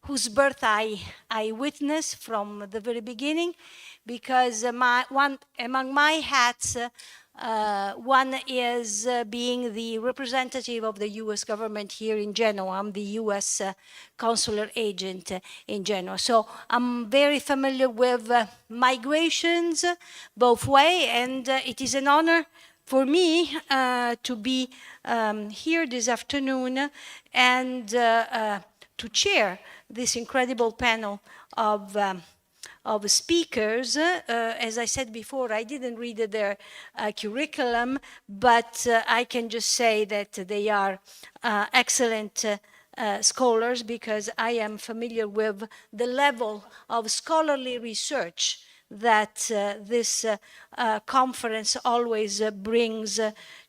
whose birth I witnessed from the very beginning, because among my hats, one is being the representative of the US government here in Genoa. I'm the US consular agent in Genoa. So I'm very familiar with migrations both way, and it is an honor for me to be here this afternoon and to chair this incredible panel of speakers. As I said before, I didn't read their curriculum, but I can just say that they are excellent scholars, because I am familiar with the level of scholarly research that this conference always brings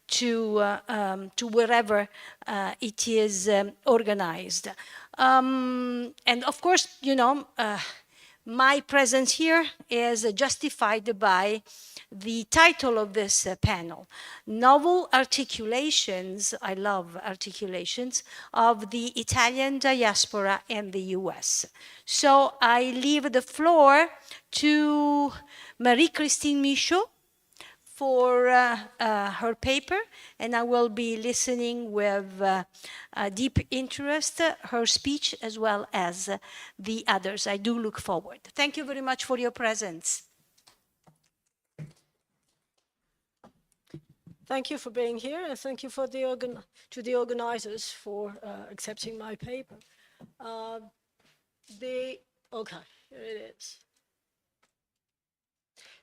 to wherever it is organized. And of course, you know, my presence here is justified by the title of this panel, Novel Articulations, I love articulations, of the Italian diaspora in the US. So I leave the floor to Marie-Christine Michaud for her paper, and I will be listening with deep interest, her speech as well as the others. I do look forward. Thank you very much for your presence. Thank you for being here, and thank you for to the organizers for accepting my paper. Okay, here it is.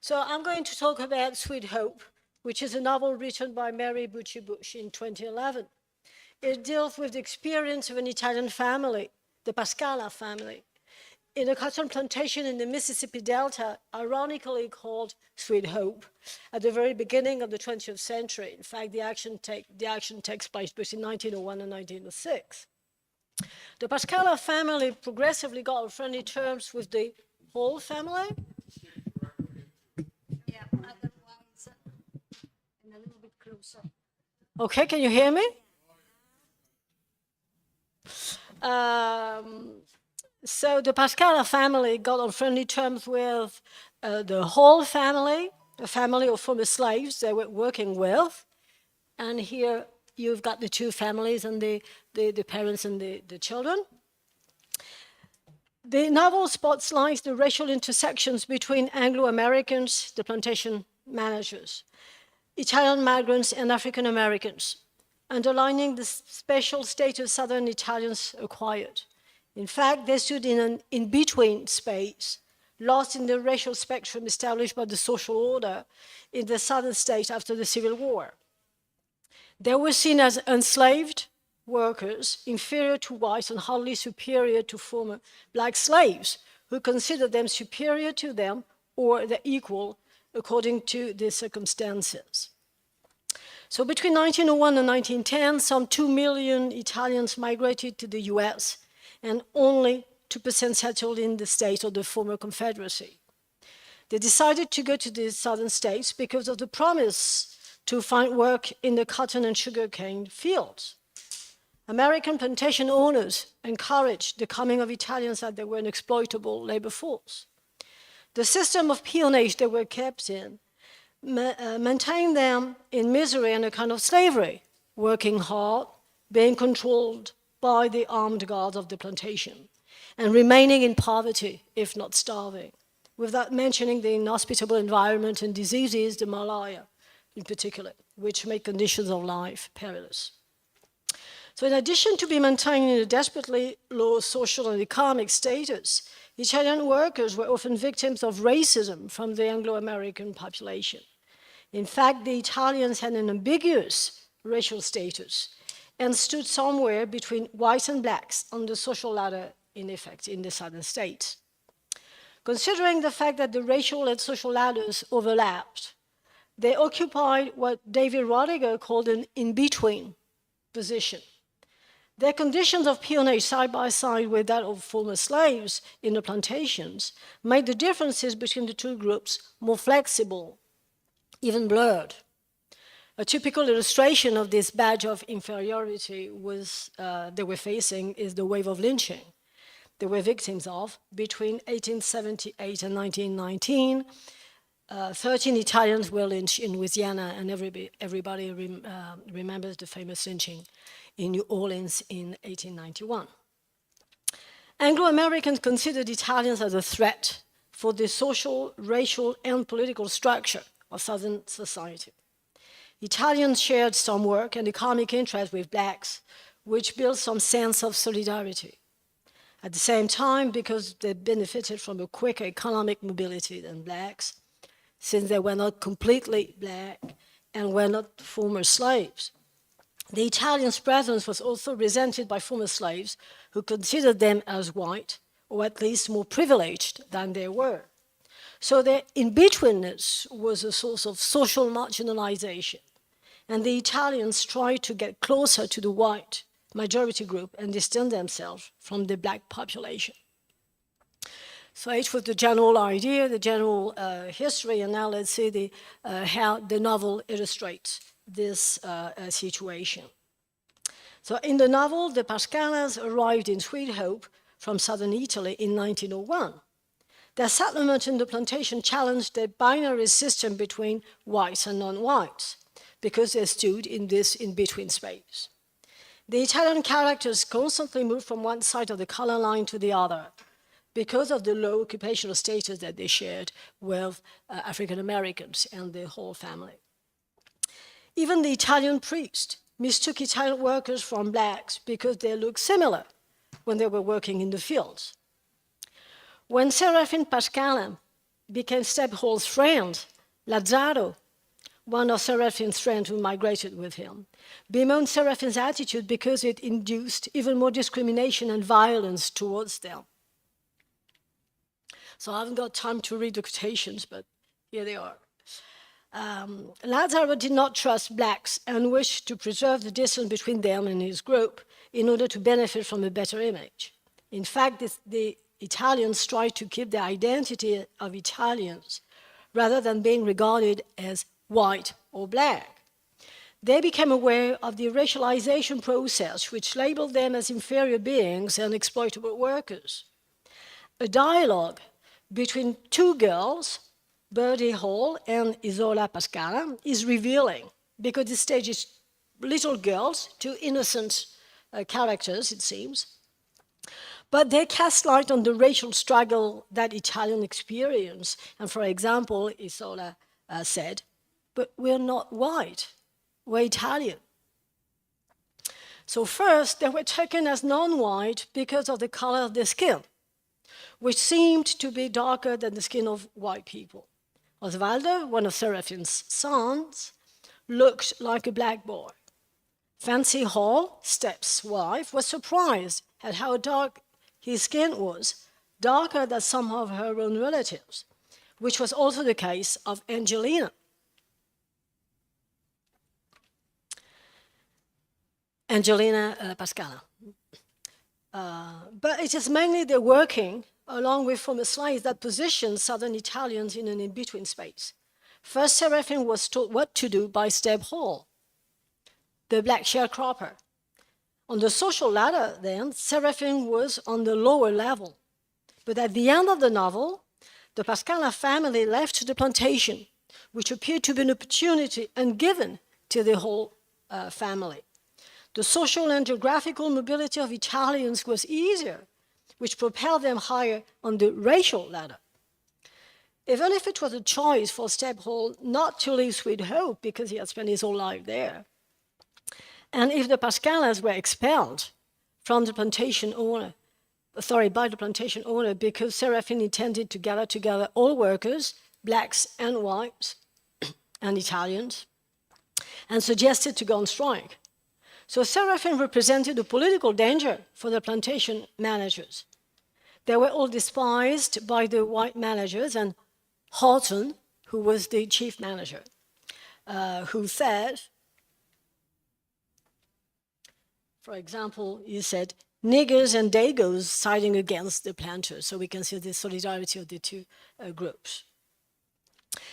So I'm going to talk about Sweet Hope, which is a novel written by Mary Bucci-Bush in 2011. It deals with the experience of an Italian family, the Pascala family, in a cotton plantation in the Mississippi Delta, ironically called Sweet Hope, at the very beginning of the 20th century. In fact, the action takes place between 1901 and 1906. The Pascala family progressively got on friendly terms with the whole family. Yeah, otherwise, and a little bit closer. Okay, can you hear me? So the Pascala family got on friendly terms with the whole family, a family of former slaves they were working with. And here you've got the two families and the parents and the children. The novel spotlights the racial intersections between Anglo-Americans, the plantation managers, Italian migrants, and African Americans, underlining the special status Southern Italians acquired. In fact, they stood in an in-between space, lost in the racial spectrum established by the social order in the Southern states after the Civil War. They were seen as enslaved workers, inferior to whites and hardly superior to former black slaves, who considered them superior to them or their equal according to their circumstances. So between 1901 and 1910, some 2 million Italians migrated to the US, and only 2% settled in the states of the former Confederacy. They decided to go to the southern states because of the promise to find work in the cotton and sugarcane fields. American plantation owners encouraged the coming of Italians as they were an exploitable labor force. The system of peonage they were kept in maintained them in misery and a kind of slavery, working hard, being controlled by the armed guards of the plantation, and remaining in poverty, if not starving, without mentioning the inhospitable environment and diseases, the malaria in particular, which make conditions of life perilous. So in addition to be maintaining a desperately low social and economic status, Italian workers were often victims of racism from the Anglo-American population. In fact, the Italians had an ambiguous racial status and stood somewhere between whites and blacks on the social ladder, in effect, in the southern states. Considering the fact that the racial and social ladders overlapped, they occupied what David Rodiger called an in-between position. Their conditions of peonage side by side with that of former slaves in the plantations made the differences between the two groups more flexible, even blurred. A typical illustration of this badge of inferiority they were facing is the wave of lynching they were victims of between 1878 and 1919. 13 Italians were lynched in Louisiana, and everybody remembers the famous lynching in New Orleans in 1891. Anglo-Americans considered Italians as a threat for the social, racial, and political structure of Southern society. Italians shared some work and economic interest with blacks, which built some sense of solidarity. At the same time, because they benefited from a quicker economic mobility than blacks, since they were not completely black and were not former slaves. The Italians' presence was also resented by former slaves who considered them as white, or at least more privileged than they were. So their in-betweenness was a source of social marginalization, and the Italians tried to get closer to the white majority group and distance themselves from the black population. So it was the general idea, the general history, and now let's see how the novel illustrates this situation. So in the novel, the Pascalas arrived in Sweet Hope from southern Italy in 1901. Their settlement in the plantation challenged the binary system between whites and non-whites, because they stood in this in-between space. The Italian characters constantly moved from one side of the color line to the other, because of the low occupational status that they shared with African Americans and their whole family. Even the Italian priest mistook Italian workers from blacks because they looked similar when they were working in the fields. When Serafin Pascala became Step-Hall's friend, Lazzaro, one of Serafin's friends who migrated with him, bemoaned Serafin's attitude because it induced even more discrimination and violence towards them. So I haven't got time to read the quotations, but here they are. Lazzaro did not trust blacks and wished to preserve the distance between them and his group in order to benefit from a better image. In fact, the Italians tried to keep the identity of Italians rather than being regarded as white or black. They became aware of the racialization process, which labeled them as inferior beings and exploitable workers. A dialogue between two girls, Birdie Hall and Isola Pascala, is revealing, because it stages little girls, two innocent characters, it seems, but they cast light on the racial struggle that Italians experience. And for example, Isola said, "But we're not white, we're Italian." So first, they were taken as non-white because of the color of their skin, which seemed to be darker than the skin of white people. Osvaldo, one of Serafin's sons, looked like a black boy. Fancy Hall, Step's wife, was surprised at how dark his skin was, darker than some of her own relatives, which was also the case of Angelina. Pascala. But it is mainly the working, along with former slaves, that positioned Southern Italians in an in-between space. First, Serafin was told what to do by Step Hall, the black sharecropper. On the social ladder, then, Serafin was on the lower level. But at the end of the novel, the Pascala family left the plantation, which appeared to be an opportunity ungiven to the whole family. The social and geographical mobility of Italians was easier, which propelled them higher on the racial ladder. Even if it was a choice for Step Hall not to leave Sweet Hope because he had spent his whole life there, and if the Pascalas were expelled from the plantation owner, by the plantation owner, because Serafin intended to gather together all workers, blacks and whites and Italians, and suggested to go on strike. So Serafin represented a political danger for the plantation managers. They were all despised by the white managers, and Horton, who was the chief manager, who said, for example, he said, "Niggers and Dagos siding against the planters." So we can see the solidarity of the two groups.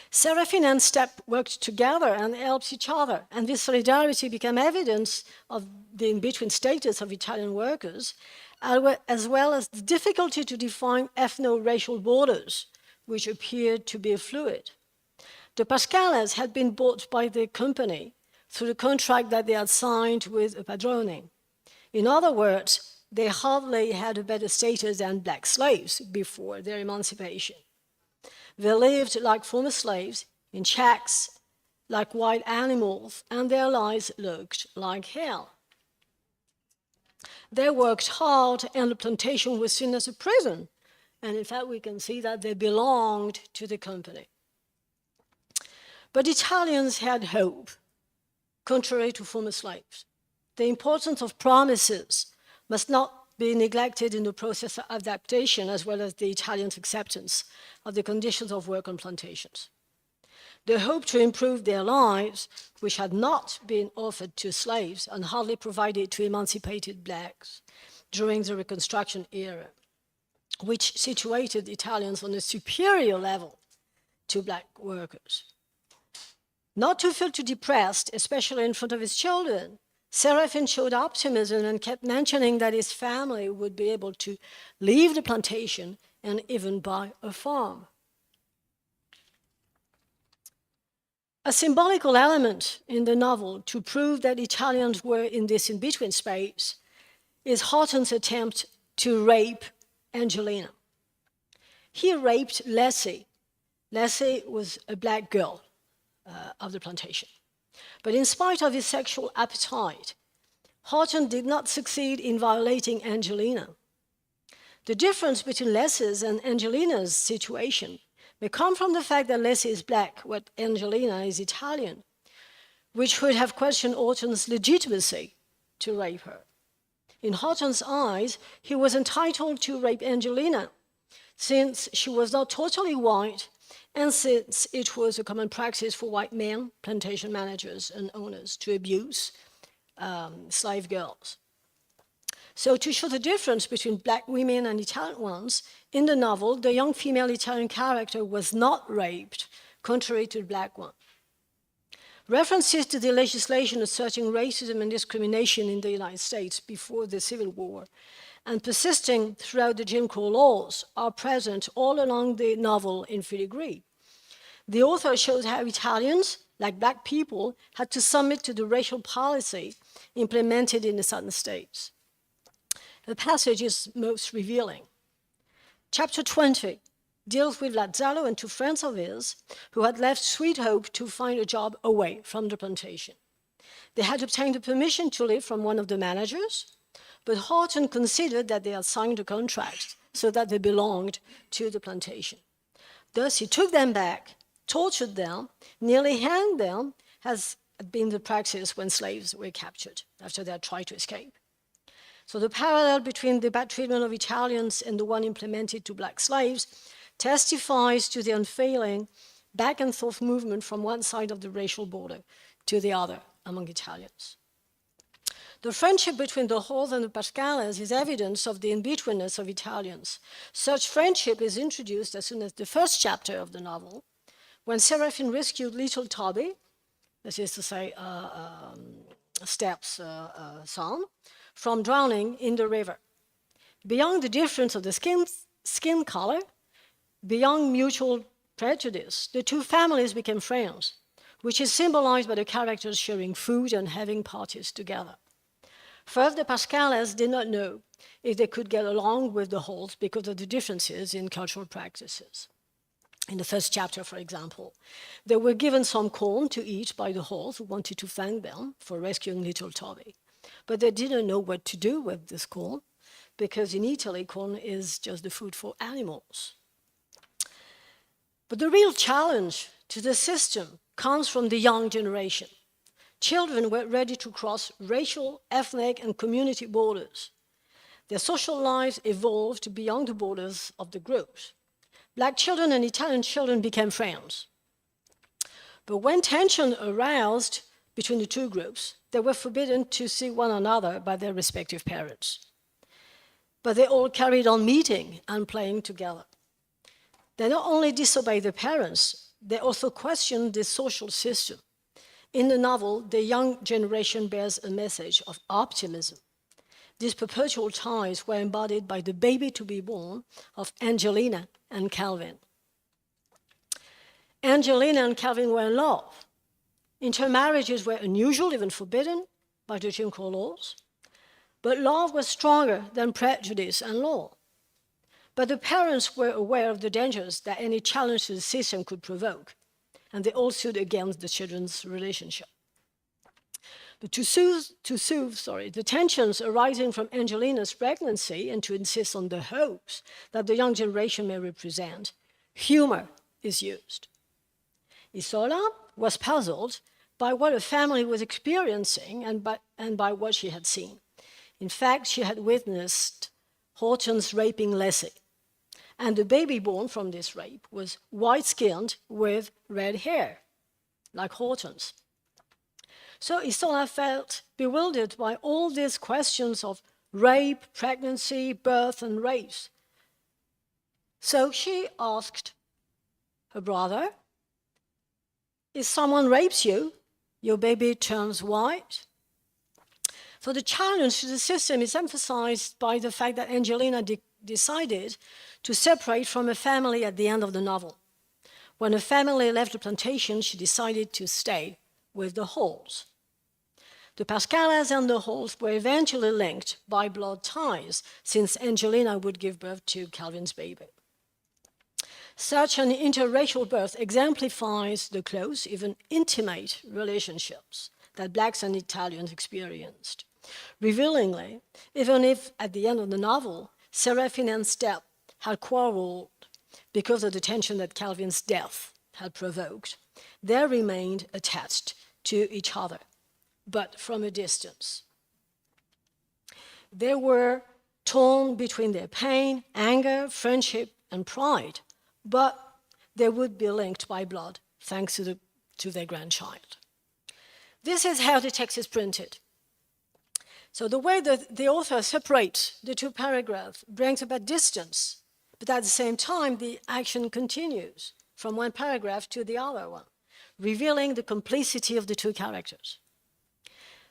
Serafin and Steppe worked together and helped each other, and this solidarity became evidence of the in-between status of Italian workers, as well as the difficulty to define ethno-racial borders, which appeared to be fluid. The Pascales had been bought by the company through the contract that they had signed with a padrone. In other words, they hardly had a better status than black slaves before their emancipation. They lived like former slaves, in shacks, like wild animals, and their lives looked like hell. They worked hard, and the plantation was seen as a prison. And in fact, we can see that they belonged to the company. But Italians had hope, contrary to former slaves. The importance of promises must not be neglected in the process of adaptation, as well as the Italians' acceptance of the conditions of work on plantations. The hope to improve their lives, which had not been offered to slaves and hardly provided to emancipated blacks during the Reconstruction era, which situated Italians on a superior level to black workers. Not to feel too depressed, especially in front of his children, Serafin showed optimism and kept mentioning that his family would be able to leave the plantation and even buy a farm. A symbolical element in the novel to prove that Italians were in this in-between space is Horton's attempt to rape Angelina. He raped Leslie. Leslie was a black girl of the plantation. But in spite of his sexual appetite, Horton did not succeed in violating Angelina. The difference between Leslie's and Angelina's situation may come from the fact that Leslie is black, while Angelina is Italian, which would have questioned Horton's legitimacy to rape her. In Horton's eyes, he was entitled to rape Angelina, since she was not totally white, and since it was a common practice for white men, plantation managers and owners, to abuse slave girls. So to show the difference between black women and Italian ones, in the novel, the young female Italian character was not raped, contrary to the black one. References to the legislation asserting racism and discrimination in the United States before the Civil War and persisting throughout the Jim Crow laws are present all along the novel in filigree. The author shows how Italians, like black people, had to submit to the racial policy implemented in the Southern states. The passage is most revealing. Chapter 20 deals with Lazzaro and two friends of his who had left Sweet Hope to find a job away from the plantation. They had obtained a permission to live from one of the managers, but Horton considered that they had signed a contract so that they belonged to the plantation. Thus, he took them back, tortured them, nearly hanged them, as had been the practice when slaves were captured after they had tried to escape. So the parallel between the bad treatment of Italians and the one implemented to black slaves testifies to the unfailing back and forth movement from one side of the racial border to the other among Italians. The friendship between the Halls and the Pascales is evidence of the in-betweenness of Italians. Such friendship is introduced as soon as the first chapter of the novel, when Serafin rescued little Toby, that is to say, Step's son, from drowning in the river. Beyond the difference of the skin color, beyond mutual prejudice, the two families became friends, which is symbolized by the characters sharing food and having parties together. First, the Pascales did not know if they could get along with the Halls because of the differences in cultural practices. In the first chapter, for example, they were given some corn to eat by the Halls who wanted to thank them for rescuing little Toby. But they didn't know what to do with this corn, because in Italy, corn is just the food for animals. But the real challenge to the system comes from the young generation. Children were ready to cross racial, ethnic, and community borders. Their social lives evolved beyond the borders of the groups. Black children and Italian children became friends. But when tension aroused between the two groups, they were forbidden to see one another by their respective parents. But they all carried on meeting and playing together. They not only disobeyed their parents, they also question the social system. In the novel, the young generation bears a message of optimism. These perpetual ties were embodied by the baby to be born of Angelina and Calvin. Angelina and Calvin were in love. Intermarriages were unusual, even forbidden by the Jim Crow laws. But love was stronger than prejudice and law. But the parents were aware of the dangers that any challenge to the system could provoke, and they all stood against the children's relationship. But to soothe the tensions arising from Angelina's pregnancy and to insist on the hopes that the young generation may represent, humor is used. Isola was puzzled by what her family was experiencing and by what she had seen. In fact, she had witnessed Hortense raping Leslie, and the baby born from this rape was white-skinned with red hair, like Hortense. So Isola felt bewildered by all these questions of rape, pregnancy, birth, and race. So she asked her brother, if someone rapes you, your baby turns white? So the challenge to the system is emphasized by the fact that Angelina decided to separate from her family at the end of the novel. When her family left the plantation, she decided to stay with the Halls. The Pascalas and the Halls were eventually linked by blood ties, since Angelina would give birth to Calvin's baby. Such an interracial birth exemplifies the close, even intimate relationships that Blacks and Italians experienced. Revealingly, even if at the end of the novel, Seraphine and Step had quarreled because of the tension that Calvin's death had provoked, they remained attached to each other, but from a distance. They were torn between their pain, anger, friendship, and pride, but they would be linked by blood thanks to their grandchild. This is how the text is printed. So the way that the author separates the two paragraphs brings about distance, but at the same time, the action continues from one paragraph to the other one, revealing the complicity of the two characters.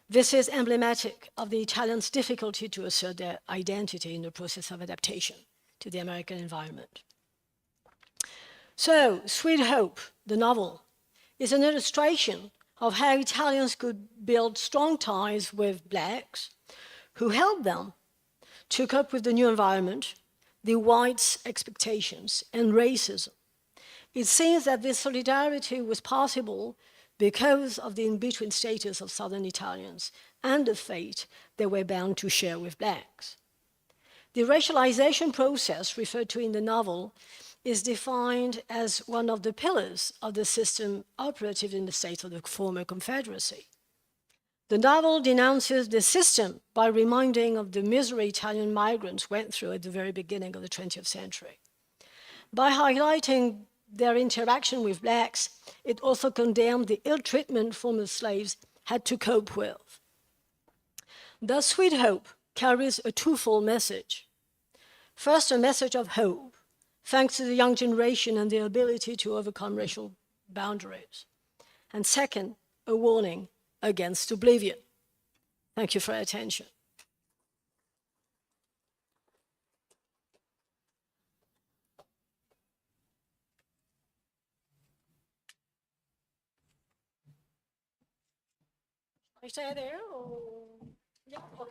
This is emblematic of the Italians' difficulty to assert their identity in the process of adaptation to the American environment. So, Sweet Hope, the novel, is an illustration of how Italians could build strong ties with Blacks who helped them to cope with the new environment, the whites' expectations, and racism. It seems that this solidarity was possible because of the in-between status of Southern Italians and the fate they were bound to share with Blacks. The racialization process referred to in the novel is defined as one of the pillars of the system operative in the states of the former Confederacy. The novel denounces the system by reminding of the misery Italian migrants went through at the very beginning of the 20th century. By highlighting their interaction with Blacks, it also condemned the ill treatment former slaves had to cope with. Thus, Sweet Hope carries a twofold message. First, a message of hope, thanks to the young generation and their ability to overcome racial boundaries. And second, a warning against oblivion. Thank you for your attention. I stay there, or yeah, or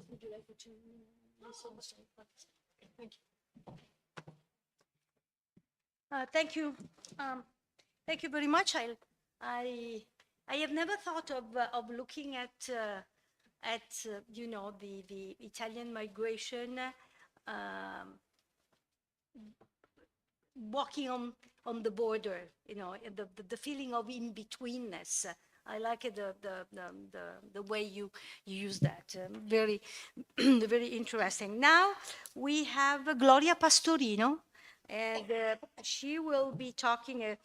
would you like me to listen? Okay, thank you. Thank you. Thank you very much. I have never thought of looking at you know, the Italian migration, walking on the border, you know, the feeling of in-betweenness. I like it, the way you use that. Very, very interesting. Now we have Gloria Pastorino, and she will be talking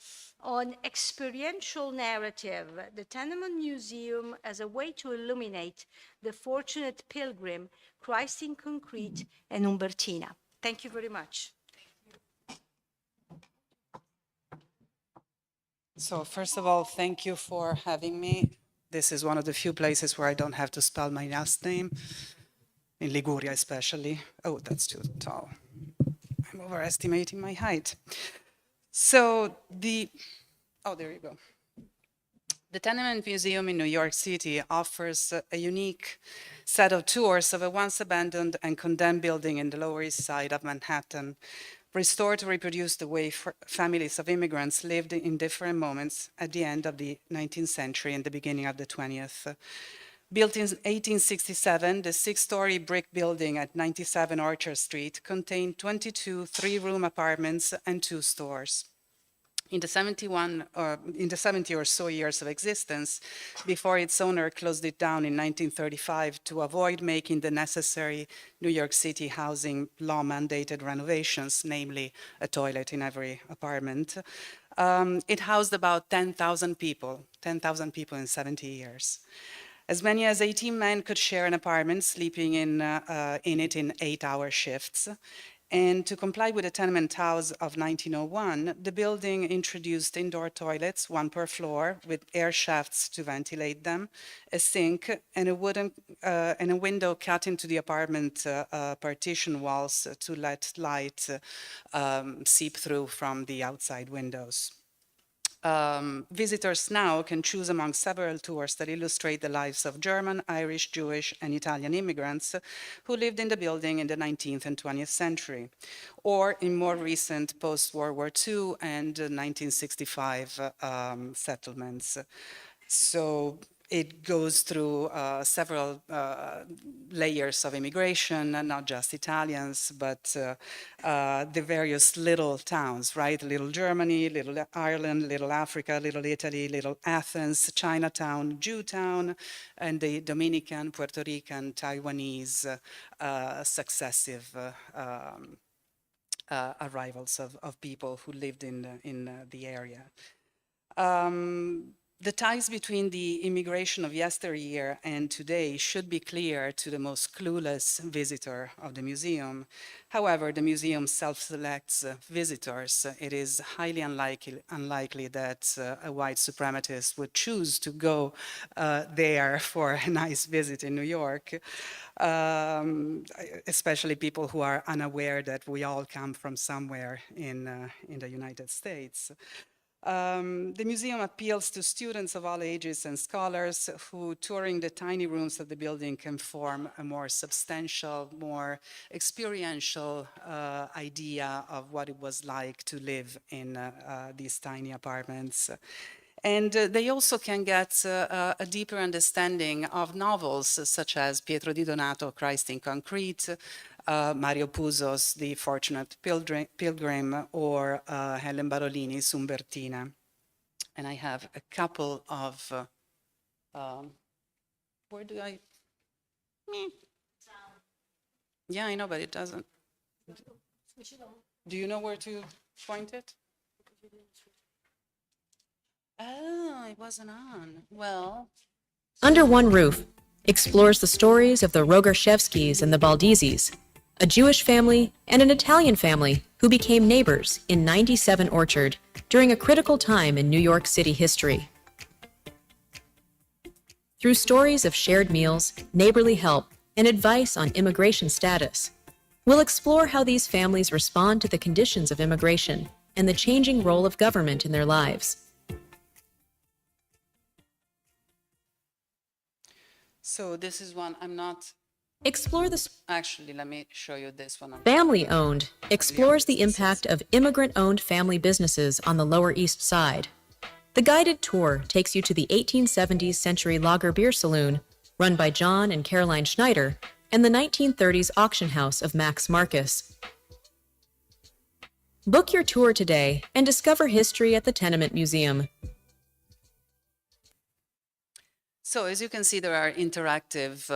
on experiential narrative, the Tenement Museum as a way to illuminate the fortunate pilgrim, Christ in concrete, and Umbertina. Thank you very much. So first of all, thank you for having me. This is one of the few places where I don't have to spell my last name, in Liguria especially. Oh, that's too tall. I'm overestimating my height. So oh, there you go. The Tenement Museum in New York City offers a unique set of tours of a once abandoned and condemned building in the Lower East Side of Manhattan, restored to reproduce the way families of immigrants lived in different moments at the end of the 19th century and the beginning of the 20th. Built in 1867, the six-story brick building at 97 Orchard Street contained 22 three-room apartments and 2 stores. In the 70 or so years of existence, before its owner closed it down in 1935 to avoid making the necessary New York City housing law mandated renovations, namely a toilet in every apartment, it housed about 10,000 people in 70 years. As many as 18 men could share an apartment, sleeping in it in 8-hour shifts. And to comply with the tenement laws of 1901, the building introduced indoor toilets, 1 per floor, with air shafts to ventilate them, a sink, and a window cut into the apartment partition walls to let light seep through from the outside windows. Visitors now can choose among several tours that illustrate the lives of German, Irish, Jewish, and Italian immigrants who lived in the building in the 19th and 20th century, or in more recent post-World War II and 1965 settlements. So it goes through several layers of immigration, not just Italians, but the various little towns, right? Little Germany, little Ireland, little Africa, little Italy, little Athens, Chinatown, Jewtown, and the Dominican, Puerto Rican, Taiwanese successive arrivals of people who lived in the area. The ties between the immigration of yesteryear and today should be clear to the most clueless visitor of the museum. However, the museum self-selects visitors. It is highly unlikely that a white suprematist would choose to go there for a nice visit in New York, especially people who are unaware that we all come from somewhere in the United States. The museum appeals to students of all ages and scholars who, touring the tiny rooms of the building, can form a more substantial, more experiential idea of what it was like to live in these tiny apartments. And they also can get a deeper understanding of novels such as Pietro di Donato, Christ in Concrete, Mario Puzo's The Fortunate Pilgrim, or Helen Barolini's Umbertina. And I have a couple of, where do I? Yeah, I know, but it doesn't. Do you know where to point it? Oh, it wasn't on. Well. Under One Roof explores the stories of the Rogoshevskys and the Baldizis, a Jewish family and an Italian family who became neighbors in 97 Orchard during a critical time in New York City history. Through stories of shared meals, neighborly help, and advice on immigration status, we'll explore how these families respond to the conditions of immigration and the changing role of government in their lives. So this is one I'm not. Explore the Actually, let me show you this one. Family-owned explores the impact of immigrant-owned family businesses on the Lower East Side. The guided tour takes you to the 1870s Century Lager Beer Saloon, run by John and Caroline Schneider, and the 1930s auction house of Max Marcus. Book your tour today and discover history at the Tenement Museum. So as you can see, there are interactive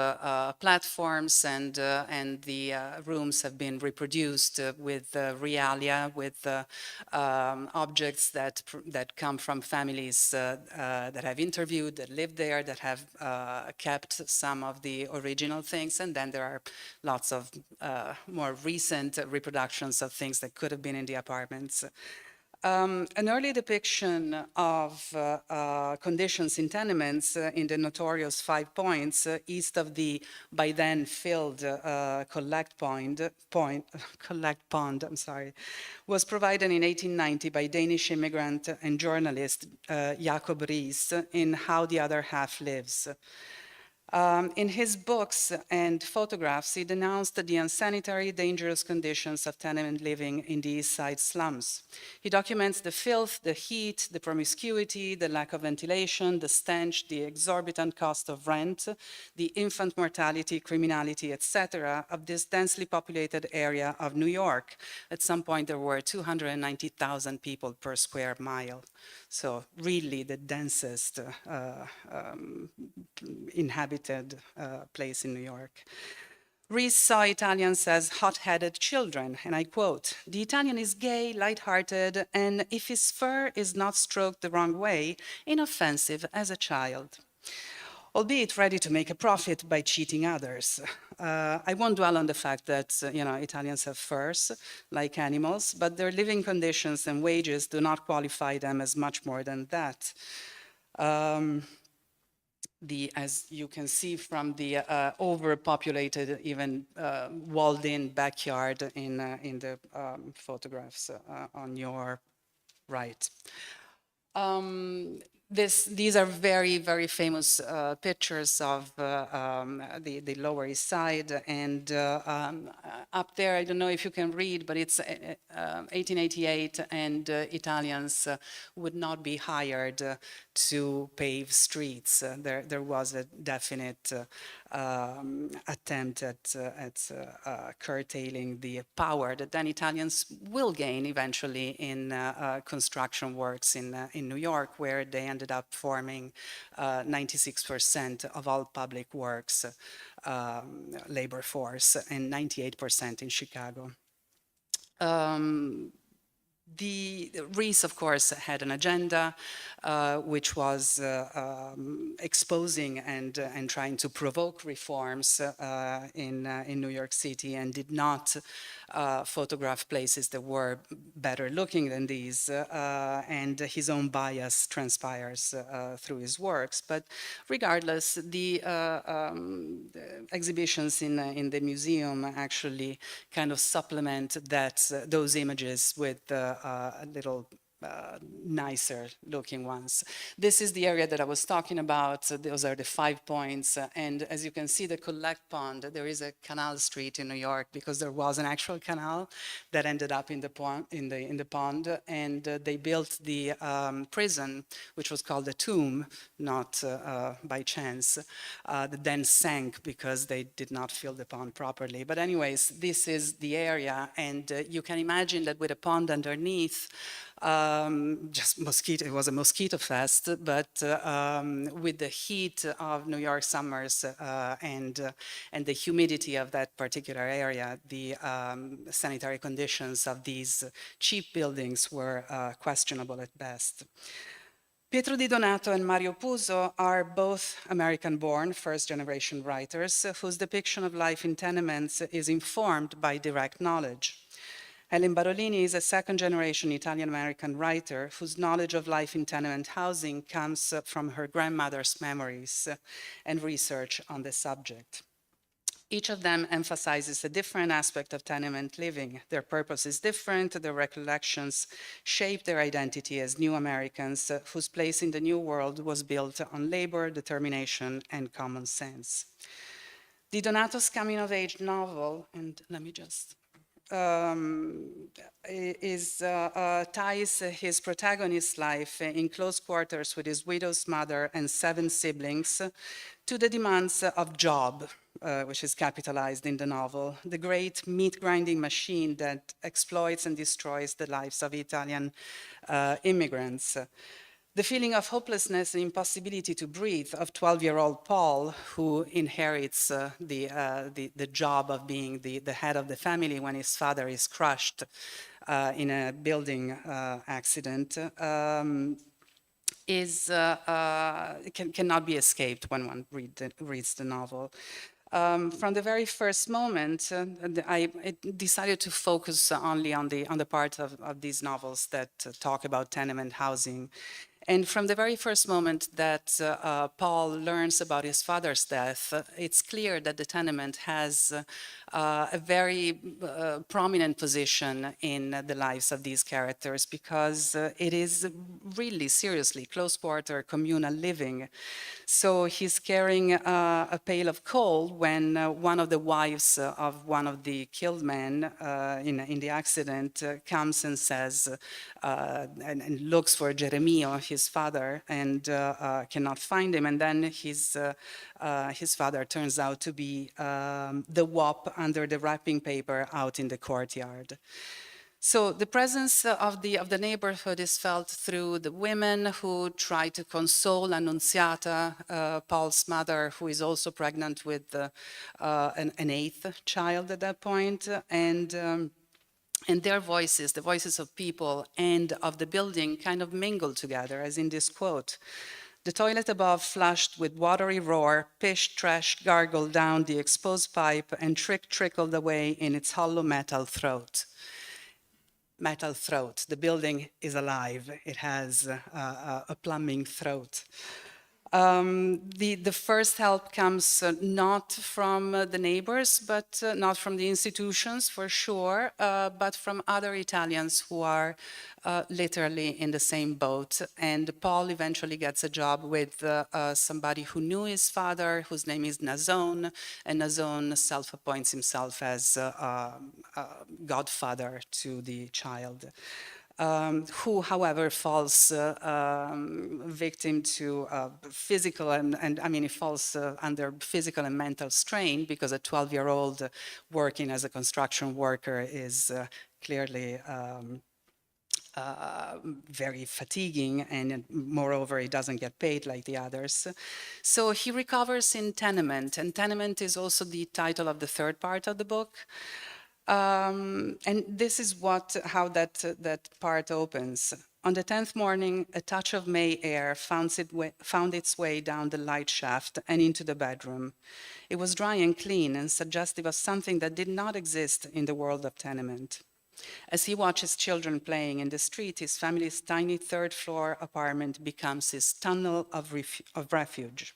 platforms, and the rooms have been reproduced with realia, with objects that come from families that have interviewed, that lived there, that have kept some of the original things, and then there are lots of more recent reproductions of things that could have been in the apartments. An early depiction of conditions in tenements in the notorious 5 points east of the by then filled collect pond, was provided in 1890 by Danish immigrant and journalist Jacob Riis in How the Other Half Lives. In his books and photographs, he denounced the unsanitary, dangerous conditions of tenement living in the East Side slums. He documents the filth, the heat, the promiscuity, the lack of ventilation, the stench, the exorbitant cost of rent, the infant mortality, criminality, etc., of this densely populated area of New York. At some point, there were 290,000 people per square mile. So really the densest inhabited place in New York. Riis saw Italians as hot-headed children, and I quote, "The Italian is gay, light-hearted, and if his fur is not stroked the wrong way, inoffensive as a child, albeit ready to make a profit by cheating others." I won't dwell on the fact that Italians have furs like animals, but their living conditions and wages do not qualify them as much more than that. As you can see from the overpopulated, even walled-in backyard in the photographs on your right. These are very, very famous pictures of the Lower East Side. And up there, I don't know if you can read, but it's 1888, and Italians would not be hired to pave streets. There was a definite attempt at curtailing the power that then Italians will gain eventually in construction works in New York, where they ended up forming 96% of all public works labor force and 98% in Chicago. The Riis, of course, had an agenda which was exposing and trying to provoke reforms in New York City, and did not photograph places that were better looking than these, and his own bias transpires through his works. But regardless, the exhibitions in the museum actually kind of supplement those images with a little nicer looking ones. This is the area that I was talking about. Those are the 5 points. And as you can see, the collect pond, there is a canal street in New York because there was an actual canal that ended up in the pond. And they built the prison, which was called the Tomb, not by chance, that then sank because they did not fill the pond properly. But anyways, this is the area. And you can imagine that with a pond underneath, it was a mosquito fest, but with the heat of New York summers and the humidity of that particular area, the sanitary conditions of these cheap buildings were questionable at best. Pietro Di Donato and Mario Puzo are both American-born, first-generation writers whose depiction of life in tenements is informed by direct knowledge. Helen Barolini is a second-generation Italian-American writer whose knowledge of life in tenement housing comes from her grandmother's memories and research on the subject. Each of them emphasizes a different aspect of tenement living. Their purpose is different. Their recollections shape their identity as new Americans whose place in the new world was built on labor, determination, and common sense. Di Donato's coming-of-age novel, and let me just ties his protagonist's life in close quarters with his widow's mother and 7 siblings to the demands of job, which is capitalized in the novel, the great meat-grinding machine that exploits and destroys the lives of Italian immigrants. The feeling of hopelessness and impossibility to breathe of 12-year-old Paul, who inherits the job of being the head of the family when his father is crushed in a building accident, cannot be escaped when one reads the novel. From the very first moment, I decided to focus only on the part of these novels that talk about tenement housing. And from the very first moment that Paul learns about his father's death, it's clear that the tenement has a very prominent position in the lives of these characters, because it is really seriously close quarter communal living. So he's carrying a pail of coal when one of the wives of one of the killed men in the accident comes and says, and looks for Jeremio, his father, and cannot find him. And then his father turns out to be the wop under the wrapping paper out in the courtyard. So the presence of the neighborhood is felt through the women who try to console Annunziata, Paul's mother, who is also pregnant with an eighth child at that point, and their voices, the voices of people and of the building, kind of mingle together, as in this quote. The toilet above flushed with watery roar, pish, trash gargled down the exposed pipe, and trickled away in its hollow metal throat. Metal throat. The building is alive. It has a plumbing throat. The first help comes not from the neighbors, but not from the institutions for sure, but from other Italians who are literally in the same boat. And Paul eventually gets a job with somebody who knew his father, whose name is Nazon, and Nazon self-appoints himself as godfather to the child. Who, however, falls victim to physical and I mean, he falls under physical and mental strain, because a 12-year-old working as a construction worker is clearly very fatiguing, and moreover, he doesn't get paid like the others. So he recovers in Tenement, and Tenement is also the title of the third part of the book. And this is how that part opens. On the 10th morning, a touch of May air found its way down the light shaft and into the bedroom. It was dry and clean and suggestive of something that did not exist in the world of Tenement. As he watches children playing in the street, his family's tiny third-floor apartment becomes his tunnel of refuge.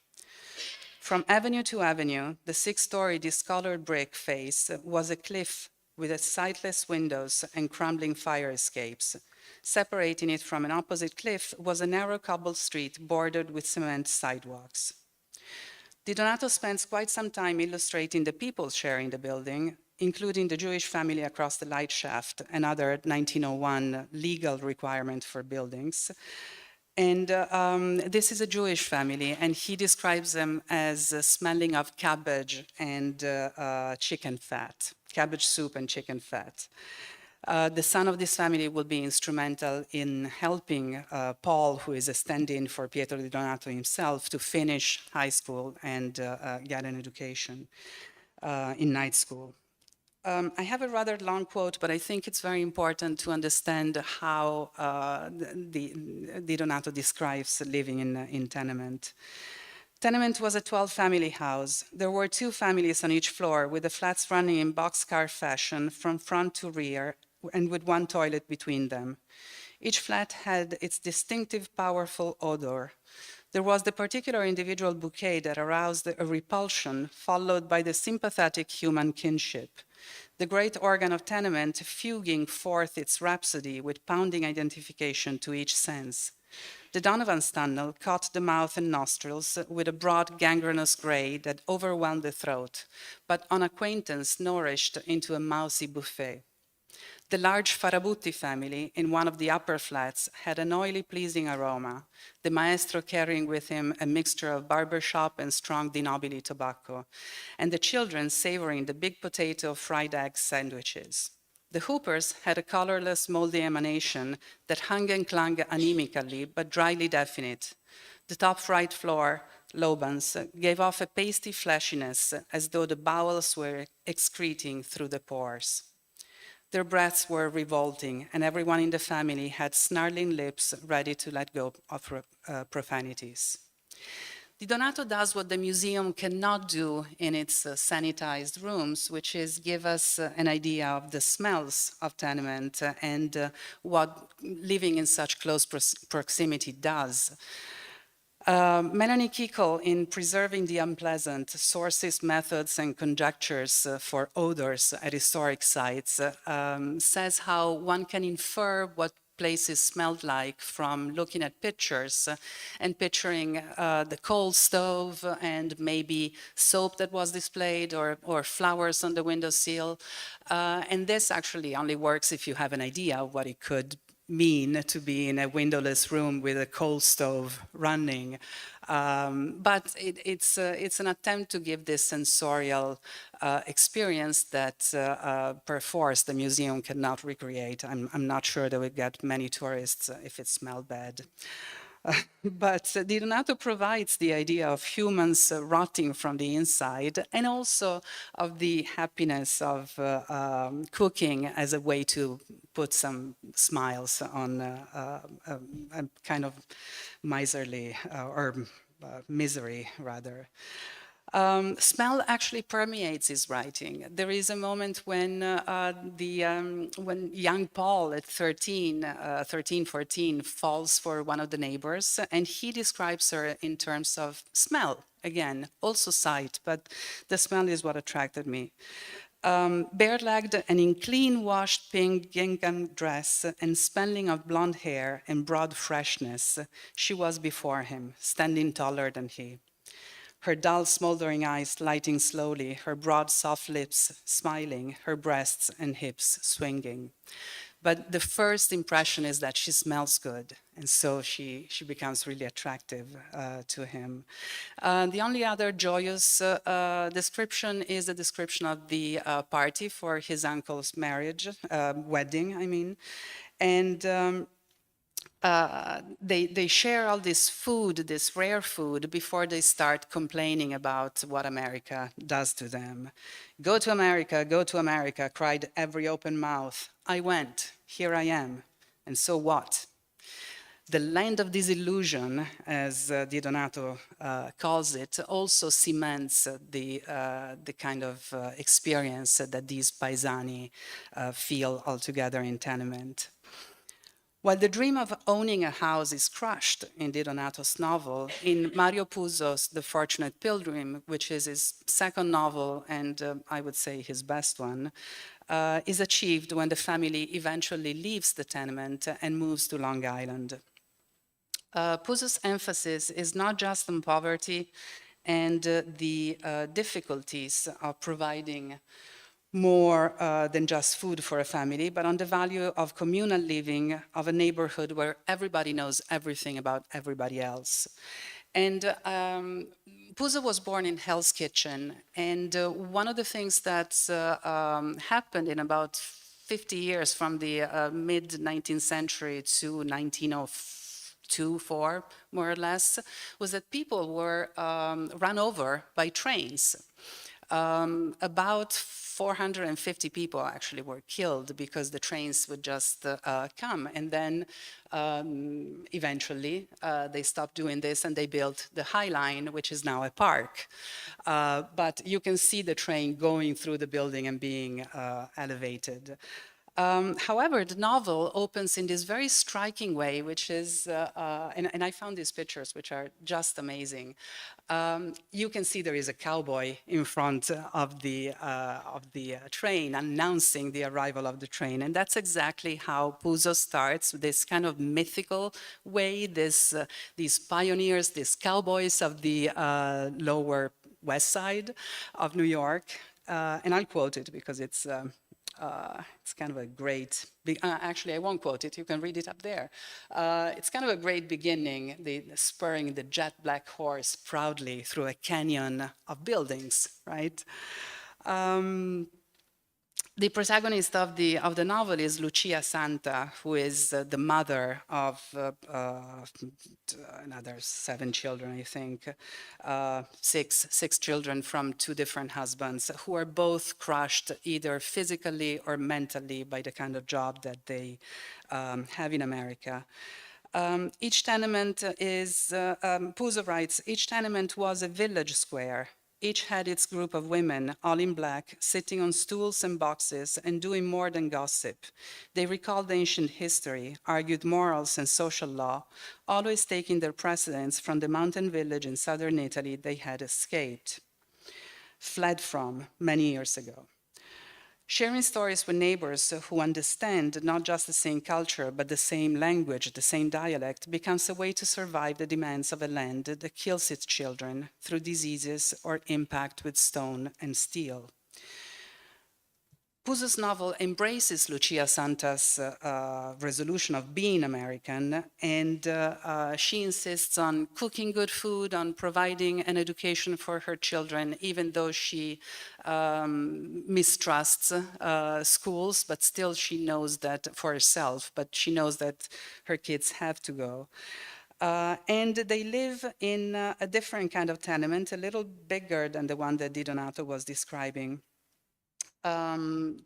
From avenue to avenue, the 6-story discolored brick face was a cliff with its sightless windows and crumbling fire escapes. Separating it from an opposite cliff was a narrow cobbled street bordered with cement sidewalks. Di Donato spends quite some time illustrating the people sharing the building, including the Jewish family across the light shaft, another 1901 legal requirement for buildings. And this is a Jewish family, and he describes them as smelling of cabbage and chicken fat, cabbage soup and chicken fat. The son of this family will be instrumental in helping Paul, who is a stand-in for Pietro Di Donato himself, to finish high school and get an education in night school. I have a rather long quote, but I think it's very important to understand how Di Donato describes living in Tenement. Tenement was a 12-family house. There were 2 families on each floor, with the flats running in boxcar fashion from front to rear, and with 1 toilet between them. Each flat had its distinctive, powerful odor. There was the particular individual bouquet that aroused a repulsion, followed by the sympathetic human kinship. The great organ of Tenement fuging forth its rhapsody with pounding identification to each sense. The Donovan's tunnel caught the mouth and nostrils with a broad gangrenous gray that overwhelmed the throat, but on acquaintance nourished into a mousy buffet. The large Farabutti family in one of the upper flats had an oily, pleasing aroma, the maestro carrying with him a mixture of barbershop and strong Di Nobili tobacco, and the children savoring the big potato fried egg sandwiches. The Hoopers had a colorless, moldy emanation that hung and clung anemically, but dryly definite. The top right floor, Lobans, gave off a pasty fleshiness, as though the bowels were excreting through the pores. Their breaths were revolting, and everyone in the family had snarling lips ready to let go of profanities. Di Donato does what the museum cannot do in its sanitized rooms, which is give us an idea of the smells of tenement and what living in such close proximity does. Melanie Kickel, in Preserving the Unpleasant, Sources, Methods, and Conjectures for Odors at Historic Sites, says how one can infer what places smelled like from looking at pictures and picturing the coal stove and maybe soap that was displayed or flowers on the windowsill. And this actually only works if you have an idea of what it could mean to be in a windowless room with a coal stove running. But it's an attempt to give this sensorial experience that perforce the museum cannot recreate. I'm not sure that we get many tourists if it smelled bad. But Di Donato provides the idea of humans rotting from the inside and also of the happiness of cooking as a way to put some smiles on a kind of miserly or misery, rather. Smell actually permeates his writing. There is a moment when when young Paul at 13, 14, falls for one of the neighbors, and he describes her in terms of smell. Again, also sight, but the smell is what attracted me. Bare-legged and in clean-washed pink gingham dress and spelling of blonde hair and broad freshness, she was before him, standing taller than he. Her dull, smoldering eyes lighting slowly, her broad, soft lips smiling, her breasts and hips swinging. But the first impression is that she smells good, and so she becomes really attractive to him. The only other joyous description is a description of the party for his uncle's marriage, wedding, I mean. And they share all this food, this rare food, before they start complaining about what America does to them. Go to America, cried every open mouth. I went, here I am, and so what? The land of disillusion, as Di Donato calls it, also cements the kind of experience that these paesani feel altogether in Tenement. While the dream of owning a house is crushed in Di Donato's novel, in Mario Puzo's The Fortunate Pilgrim, which is his second novel and I would say his best one, is achieved when the family eventually leaves the tenement and moves to Long Island. Puzo's emphasis is not just on poverty and the difficulties of providing more than just food for a family, but on the value of communal living, of a neighborhood where everybody knows everything about everybody else. And Puzo was born in Hell's Kitchen, and one of the things that happened in about 50 years from the mid-19th century to 1902, 4, more or less, was that people were run over by trains. About 450 people actually were killed because the trains would just come. And then eventually they stopped doing this and they built the High Line, which is now a park. But you can see the train going through the building and being elevated. However, the novel opens in this very striking way, which is, and I found these pictures, which are just amazing. You can see there is a cowboy in front of the train, announcing the arrival of the train, and that's exactly how Puzo starts, this kind of mythical way. These pioneers, these cowboys of the Lower West Side of New York, and I'll quote it because it's kind of a great, actually I won't quote it, you can read it up there. It's kind of a great beginning, spurring the jet black horse proudly through a canyon of buildings, right? The protagonist of the novel is Lucia Santa, who is the mother of another 7 children, I think, six children from 2 different husbands, who are both crushed either physically or mentally by the kind of job that they have in America. Each tenement is, Puzo writes, each tenement was a village square. Each had its group of women, all in black, sitting on stools and boxes and doing more than gossip. They recalled ancient history, argued morals and social law, always taking their precedence from the mountain village in southern Italy they had escaped, fled from many years ago. Sharing stories with neighbors who understand not just the same culture, but the same language, the same dialect, becomes a way to survive the demands of a land that kills its children through diseases or impact with stone and steel. Puzo's novel embraces Lucia Santa's resolution of being American, and she insists on cooking good food, on providing an education for her children, even though she mistrusts schools, but still she knows that for herself, but she knows that her kids have to go. And they live in a different kind of tenement, a little bigger than the one that Di Donato was describing.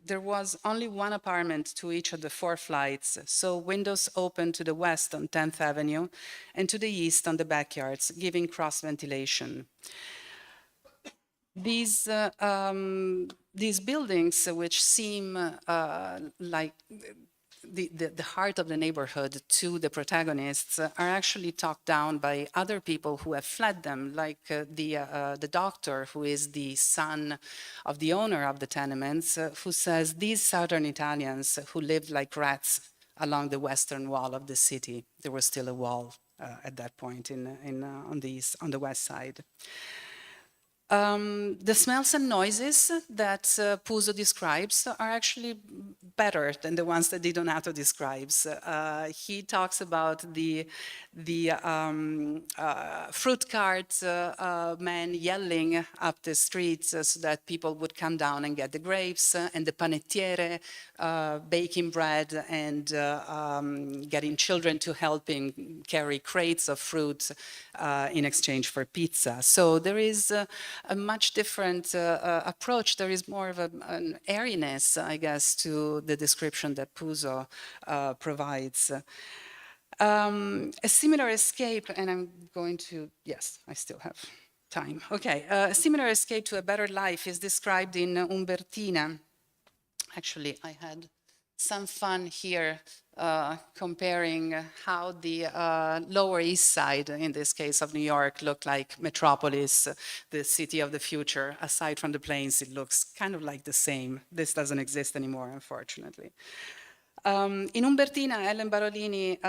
There was only one apartment to each of the 4 flights, so windows open to the west on 10th Avenue and to the east on the backyards, giving cross ventilation. These buildings, which seem like the heart of the neighborhood to the protagonists, are actually talked down by other people who have fled them, like the doctor, who is the son of the owner of the tenements, who says these southern Italians who lived like rats along the western wall of the city. There was still a wall at that point on the west side. The smells and noises that Puzo describes are actually better than the ones that Di Donato describes. He talks about the fruit cart man yelling up the streets so that people would come down and get the grapes, and the panettiere baking bread and getting children to help him carry crates of fruit in exchange for pizza. So there is a much different approach. There is more of an airiness, I guess, to the description that Puzo provides. A similar escape, and I'm going to, yes, I still have time. Okay, a similar escape to a better life is described in Umbertina. Actually, I had some fun here comparing how the Lower East Side, in this case of New York, looked like Metropolis, the city of the future. Aside from the planes, it looks kind of like the same. This doesn't exist anymore, unfortunately. In Umbertina, Ellen Barolini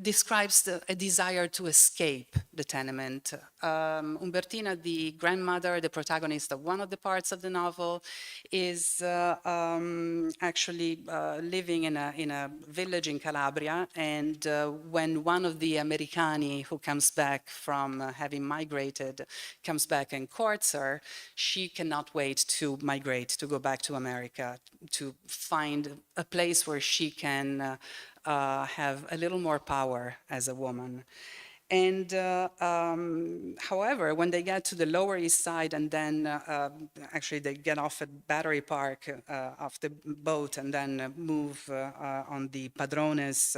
describes a desire to escape the tenement. Umbertina, the grandmother, the protagonist of one of the parts of the novel, is actually living in a village in Calabria, and when one of the Americani who comes back from having migrated comes back and courts her, she cannot wait to migrate, to go back to America, to find a place where she can have a little more power as a woman. And however, when they get to the Lower East Side, and then actually they get off at Battery Park off the boat, and then move on the Padrone's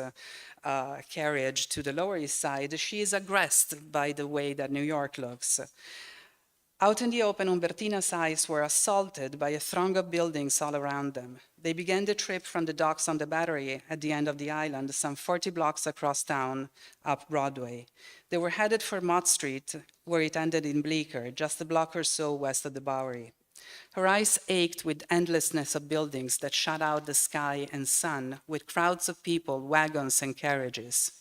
carriage to the Lower East Side, she is aggressed by the way that New York looks. Out in the open, Umbertina's eyes were assaulted by a throng of buildings all around them. They began the trip from the docks on the Battery at the end of the island, some 40 blocks across town, up Broadway. They were headed for Mott Street, where it ended in Bleecker, just a block or so west of the Bowery. Her eyes ached with endlessness of buildings that shut out the sky and sun, with crowds of people, wagons, and carriages.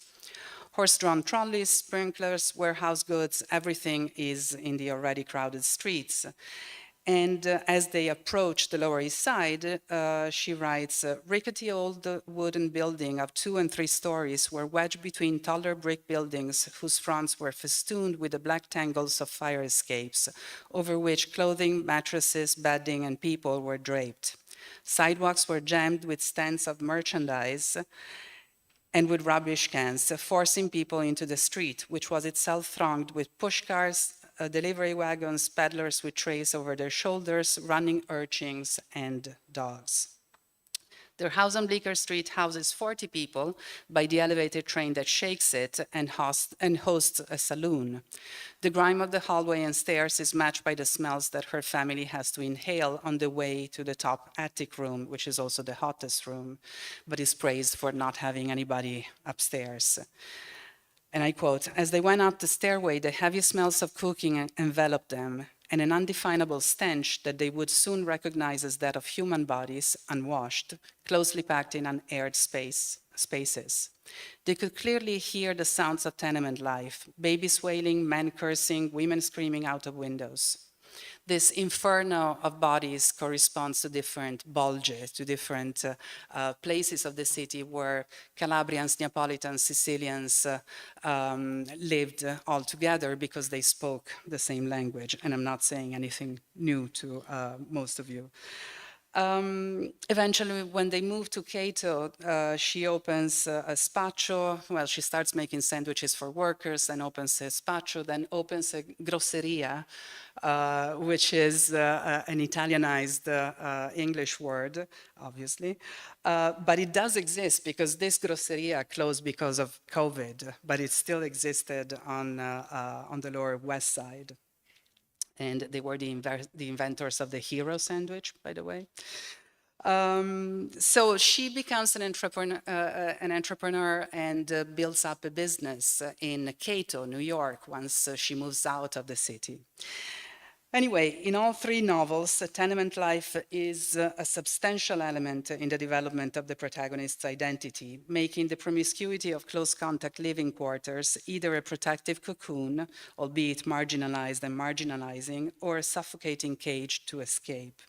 Horse-drawn trolleys, sprinklers, warehouse goods, everything is in the already crowded streets. And as they approach the Lower East Side, she writes, a rickety old wooden building of 2 and 3 stories were wedged between taller brick buildings whose fronts were festooned with the black tangles of fire escapes, over which clothing, mattresses, bedding, and people were draped. Sidewalks were jammed with stands of merchandise and with rubbish cans, forcing people into the street, which was itself thronged with pushcars, delivery wagons, peddlers with trays over their shoulders, running urchins, and dogs. Their house on Bleecker Street houses 40 people by the elevated train that shakes it and hosts a saloon. The grime of the hallway and stairs is matched by the smells that her family has to inhale on the way to the top attic room, which is also the hottest room, but is praised for not having anybody upstairs. And I quote, "As they went up the stairway, the heavy smells of cooking enveloped them, and an undefinable stench that they would soon recognize as that of human bodies, unwashed, closely packed in unaired spaces. They could clearly hear the sounds of tenement life, babies wailing, men cursing, women screaming out of windows. This inferno of bodies corresponds to different bulges, to different places of the city where Calabrians, Neapolitans, Sicilians lived all together because they spoke the same language. And I'm not saying anything new to most of you. Eventually, when they move to Cato, she opens a spaccio. Well, she starts making sandwiches for workers, then opens a spaccio, then opens a grosseria, which is an Italianized English word, obviously. But it does exist because this grosseria closed because of COVID, but it still existed on the Lower West Side. And they were the inventors of the hero sandwich, by the way. So she becomes an entrepreneur and builds up a business in Cato, New York, once she moves out of the city. Anyway, in all three novels, tenement life is a substantial element in the development of the protagonist's identity, making the promiscuity of close contact living quarters either a protective cocoon, albeit marginalized and marginalizing, or a suffocating cage to escape.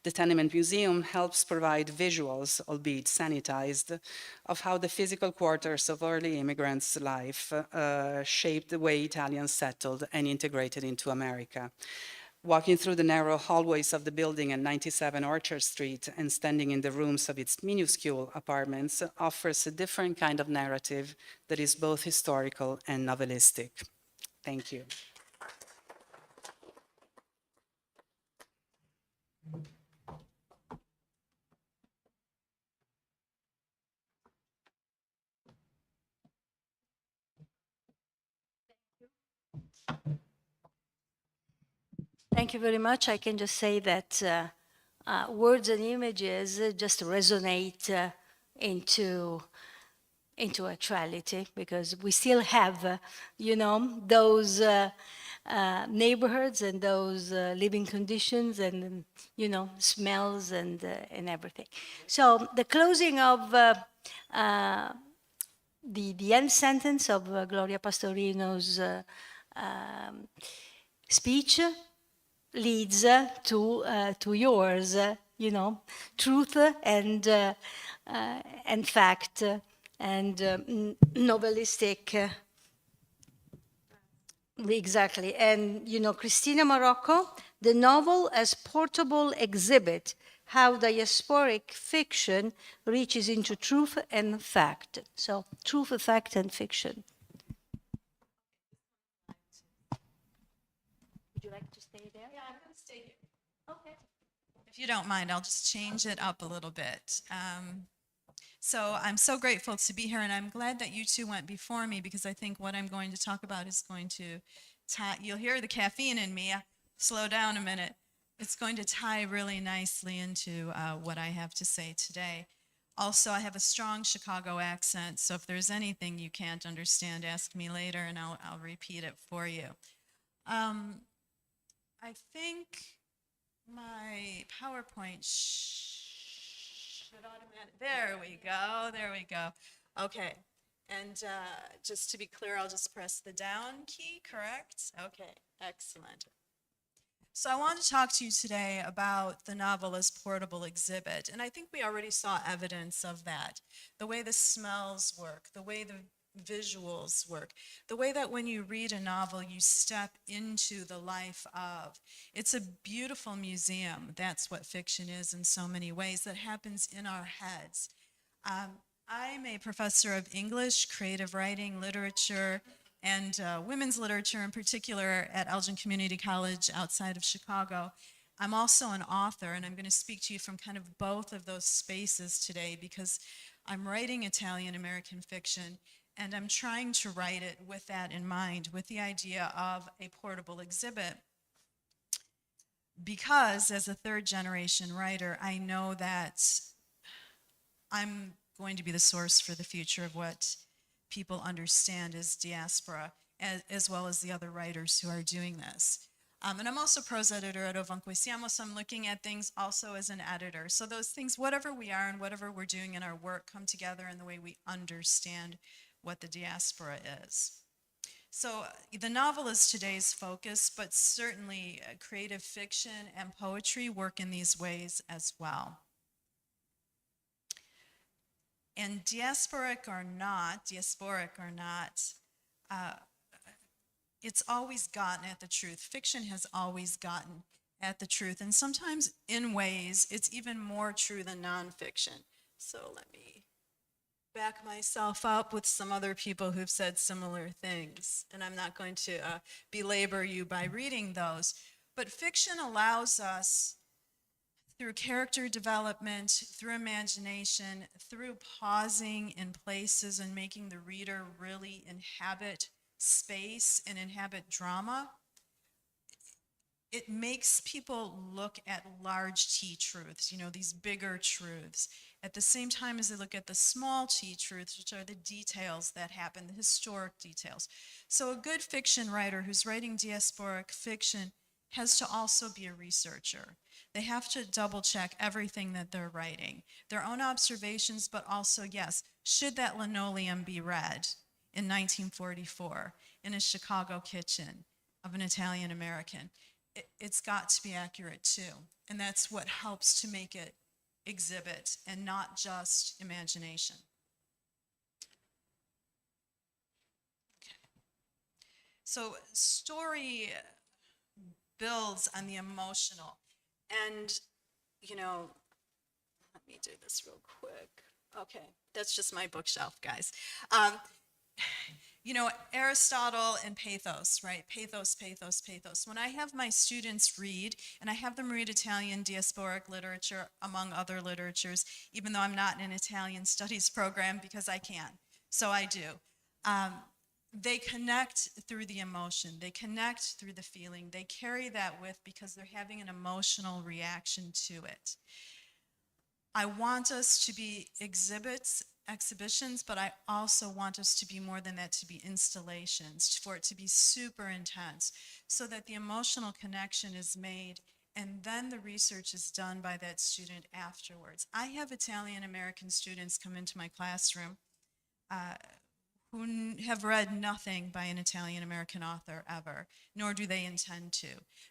The Tenement Museum helps provide visuals, albeit sanitized, of how the physical quarters of early immigrants' life shaped the way Italians settled and integrated into America. Walking through the narrow hallways of the building at 97 Orchard Street and standing in the rooms of its minuscule apartments offers a different kind of narrative that is both historical and novelistic. Thank you. Thank you very much. I can just say that words and images just resonate into actuality, because we still have, those neighborhoods and those living conditions and, smells and everything. So the closing of the end sentence of Gloria Pastorino's speech leads to yours, truth and fact and novelistic. Exactly. And, Christina Marrocco, the novel as portable exhibit, how diasporic fiction reaches into truth and fact. So truth, fact, and fiction. Would you like to stay there? Yeah, I'm going to stay here. Okay. If you don't mind, I'll just change it up a little bit. So I'm so grateful to be here, and I'm glad that you two went before me, because I think what I'm going to talk about is going to tie, you'll hear the caffeine in me, slow down a minute. It's going to tie really nicely into what I have to say today. Also, I have a strong Chicago accent, so if there's anything you can't understand, ask me later and I'll repeat it for you. I think my PowerPoint should automatically, there we go. Okay, and just to be clear, I'll just press the down key, correct? Okay, excellent. So I want to talk to you today about the novel as portable exhibit, and I think we already saw evidence of that. The way the smells work, the way the visuals work, the way that when you read a novel, you step into the life of. It's a beautiful museum. That's what fiction is in so many ways, that happens in our heads. I'm a professor of English, creative writing, literature, and women's literature in particular at Elgin Community College outside of Chicago. I'm also an author, and I'm going to speak to you from kind of both of those spaces today because I'm writing Italian-American fiction, and I'm trying to write it with that in mind, with the idea of a portable exhibit. Because as a third-generation writer, I know that I'm going to be the source for the future of what people understand as diaspora, as well as the other writers who are doing this. And I'm also prose editor at Ovunque Siamo, so I'm looking at things also as an editor. So those things, whatever we are and whatever we're doing in our work, come together in the way we understand what the diaspora is. So the novel is today's focus, but certainly creative fiction and poetry work in these ways as well. And diasporic or not, it's always gotten at the truth. Fiction has always gotten at the truth, and sometimes in ways it's even more true than nonfiction. So let me back myself up with some other people who've said similar things, and I'm not going to belabor you by reading those. But fiction allows us, through character development, through imagination, through pausing in places and making the reader really inhabit space and inhabit drama, it makes people look at large T truths, you know, these bigger truths, at the same time as they look at the small T truths, which are the details that happen, the historic details. So a good fiction writer who's writing diasporic fiction has to also be a researcher. They have to double check everything that they're writing, their own observations, but also, yes, should that linoleum be read in 1944 in a Chicago kitchen of an Italian American? It's got to be accurate too. And that's what helps to make it exhibit and not just imagination. Okay. So story builds on the emotional. And, you know, let me do this real quick. Okay, that's just my bookshelf, guys. You know, Aristotle and pathos, right? Pathos, pathos, pathos. When I have my students read, and I have them read Italian diasporic literature, among other literatures, even though I'm not in an Italian studies program because I can, so I do. They connect through the emotion. They connect through the feeling. They carry that with because they're having an emotional reaction to it. I want us to be exhibitions, but I also want us to be more than that, to be installations, for it to be super intense, so that the emotional connection is made, and then the research is done by that student afterwards. I have Italian American students come into my classroom who have read nothing by an Italian American author ever, nor do they intend to,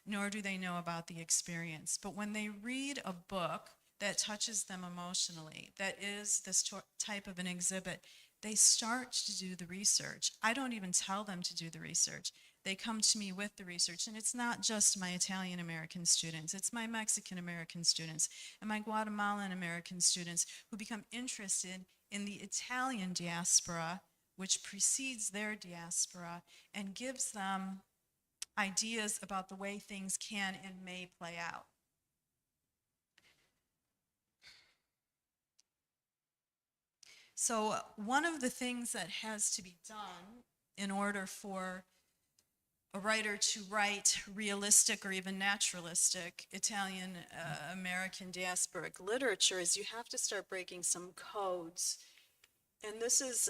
nor do they know about the experience. But when they read a book that touches them emotionally, that is this type of an exhibit, they start to do the research. I don't even tell them to do the research. They come to me with the research, and it's not just my Italian American students, it's my Mexican American students and my Guatemalan American students who become interested in the Italian diaspora, which precedes their diaspora, and gives them ideas about the way things can and may play out. So one of the things that has to be done in order for a writer to write realistic or even naturalistic Italian American diasporic literature is you have to start breaking some codes. And this has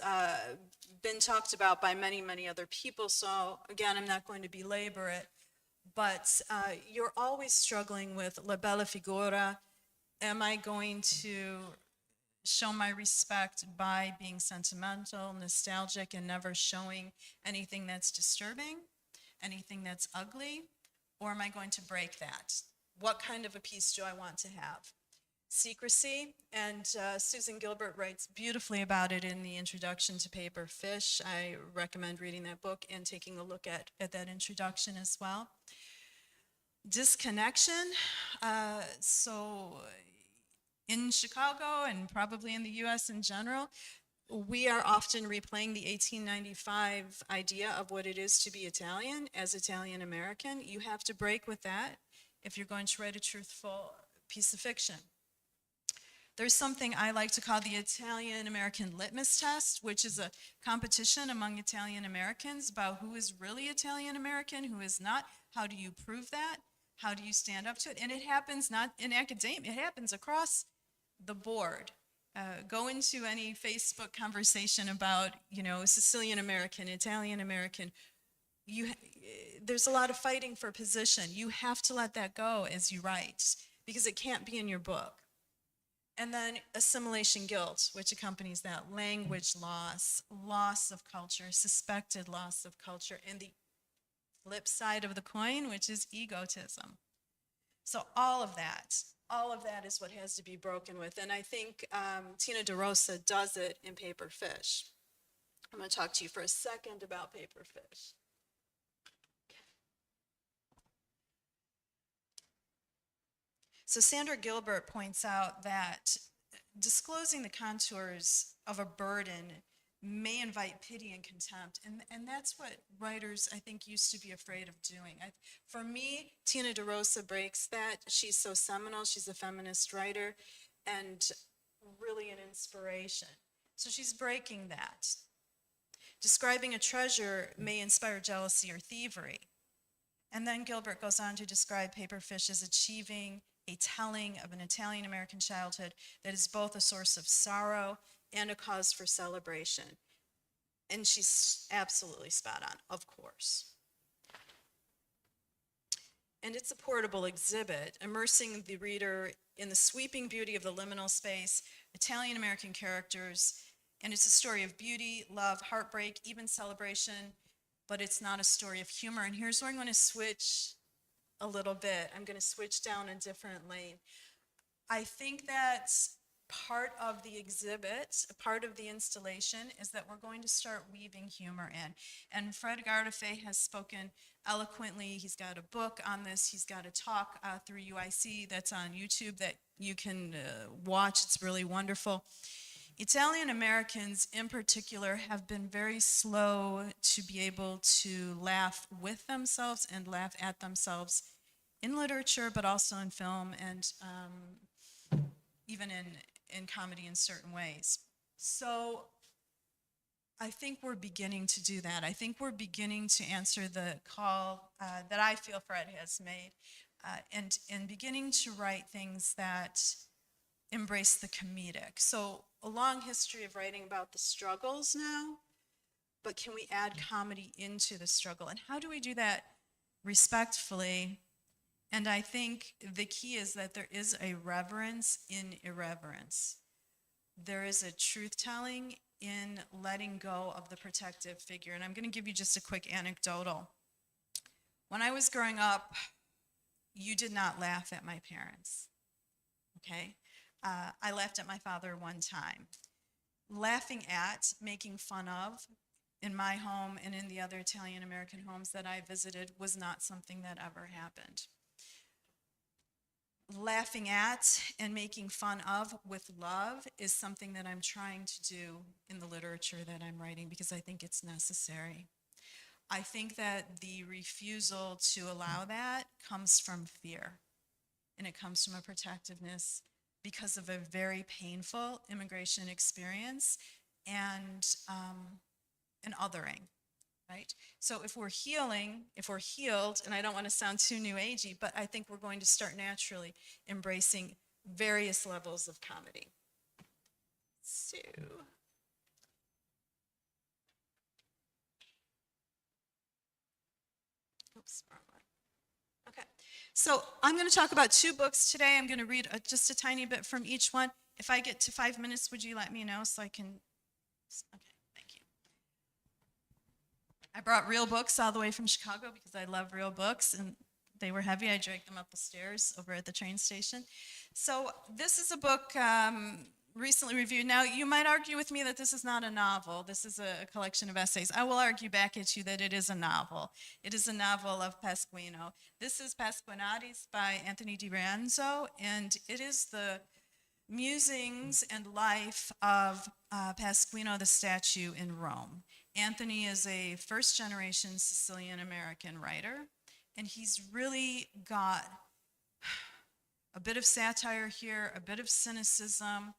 been talked about by many, many other people, so again, I'm not going to belabor it, but you're always struggling with la bella figura. Am I going to show my respect by being sentimental, nostalgic, and never showing anything that's disturbing, anything that's ugly? Or am I going to break that? What kind of a piece do I want to have? Secrecy, and Susan Gilbert writes beautifully about it in the introduction to Paper Fish. I recommend reading that book and taking a look at that introduction as well. Disconnection, so in Chicago and probably in the US in general, we are often replaying the 1895 idea of what it is to be Italian as Italian American. You have to break with that if you're going to write a truthful piece of fiction. There's something I like to call the Italian-American litmus test, which is a competition among Italian-Americans about who is really Italian-American, who is not. How do you prove that? How do you stand up to it? And it happens not in academia, it happens across the board. Go into any Facebook conversation about, Sicilian-American, Italian-American. There's a lot of fighting for position. You have to let that go as you write, because it can't be in your book. And then assimilation guilt, which accompanies that, language loss, loss of culture, suspected loss of culture, and the flip side of the coin, which is egotism. So all of that is what has to be broken with. And I think Tina DeRosa does it in Paper Fish. I'm going to talk to you for a second about Paper Fish. So Sandra Gilbert points out that disclosing the contours of a burden may invite pity and contempt. And that's what writers, I think, used to be afraid of doing. For me, Tina DeRosa breaks that. She's so seminal. She's a feminist writer and really an inspiration. So she's breaking that. Describing a treasure may inspire jealousy or thievery. And then Gilbert goes on to describe Paper Fish as achieving a telling of an Italian-American childhood that is both a source of sorrow and a cause for celebration. And she's absolutely spot on, of course. And it's a portable exhibit, immersing the reader in the sweeping beauty of the liminal space, Italian-American characters, and it's a story of beauty, love, heartbreak, even celebration, but it's not a story of humor. And here's where I'm going to switch a little bit. I'm going to switch down a different lane. I think that part of the exhibit, part of the installation, is that we're going to start weaving humor in. And Fred Gardefe has spoken eloquently. He's got a book on this. He's got a talk through UIC that's on YouTube that you can watch. It's really wonderful. Italian Americans in particular have been very slow to be able to laugh with themselves and laugh at themselves in literature, but also in film and even in comedy in certain ways. So I think we're beginning to do that. I think we're beginning to answer the call that I feel Fred has made and beginning to write things that embrace the comedic. So a long history of writing about the struggles now, but can we add comedy into the struggle? And how do we do that respectfully? And I think the key is that there is a reverence in irreverence. There is a truth-telling in letting go of the protective figure. And I'm going to give you just a quick anecdotal. When I was growing up, you did not laugh at my parents, okay? I laughed at my father one time. Laughing at, making fun of, in my home and in the other Italian-American homes that I visited was not something that ever happened. Laughing at and making fun of with love is something that I'm trying to do in the literature that I'm writing because I think it's necessary. I think that the refusal to allow that comes from fear, and it comes from a protectiveness because of a very painful immigration experience and an othering. Right? So if we're healed, and I don't want to sound too new agey, but I think we're going to start naturally embracing various levels of comedy. So, oops, wrong one. Okay, so I'm going to talk about two books today. I'm going to read just a tiny bit from each one. If I get to 5 minutes, would you let me know so I can, okay. I brought real books all the way from Chicago because I love real books, and they were heavy. I dragged them up the stairs over at the train station. So this is a book recently reviewed. Now, you might argue with me that this is not a novel. This is a collection of essays. I will argue back at you that it is a novel. It is a novel of Pasquino. This is Pasquinades by Anthony Di Ranzo, and it is the musings and life of Pasquino the statue in Rome. Anthony is a first-generation Sicilian-American writer, and he's really got a bit of satire here, a bit of cynicism,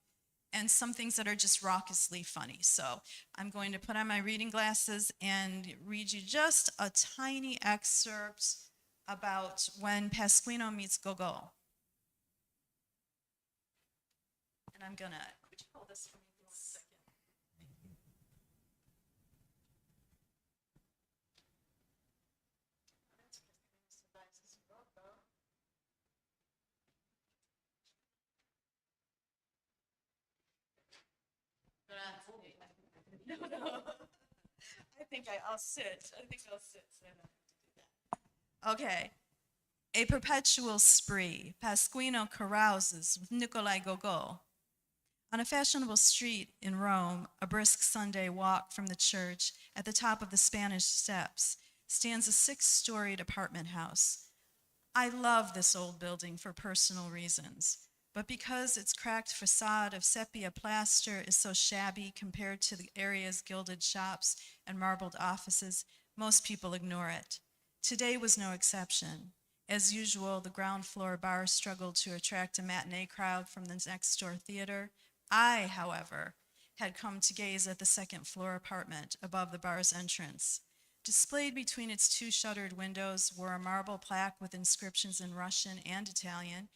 and some things that are just raucously funny. So I'm going to put on my reading glasses and read you just a tiny excerpt about when Pastorino meets Gogol. And I'm gonna, could you hold this for me for 1 second? No, no. I'll sit. I think I'll sit. So I don't have to do that. Okay. A perpetual spree. Pastorino carouses with Nicolai Gogol. On a fashionable street in Rome, a brisk Sunday walk from the church at the top of the Spanish Steps stands a 6-storied apartment house. I love this old building for personal reasons, but because its cracked facade of sepia plaster is so shabby compared to the area's gilded shops and marbled offices, most people ignore it. Today was no exception. As usual, the ground floor bar struggled to attract a matinee crowd from the next door theater. I, however, had come to gaze at the second floor apartment above the bar's entrance. Displayed between its 2 shuttered windows were a marble plaque with inscriptions in Russian and Italian,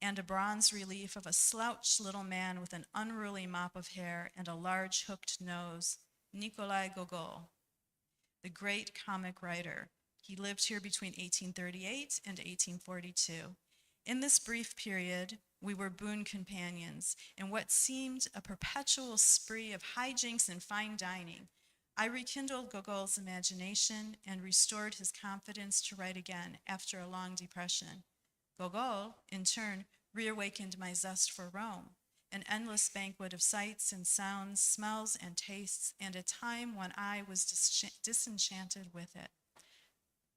and a bronze relief of a slouched little man with an unruly mop of hair and a large hooked nose, Nicolai Gogol, the great comic writer. He lived here between 1838 and 1842. In this brief period, we were boon companions in what seemed a perpetual spree of hijinks and fine dining. I rekindled Gogol's imagination and restored his confidence to write again after a long depression. Gogol, in turn, reawakened my zest for Rome, an endless banquet of sights and sounds, smells and tastes, and a time when I was disenchanted with it.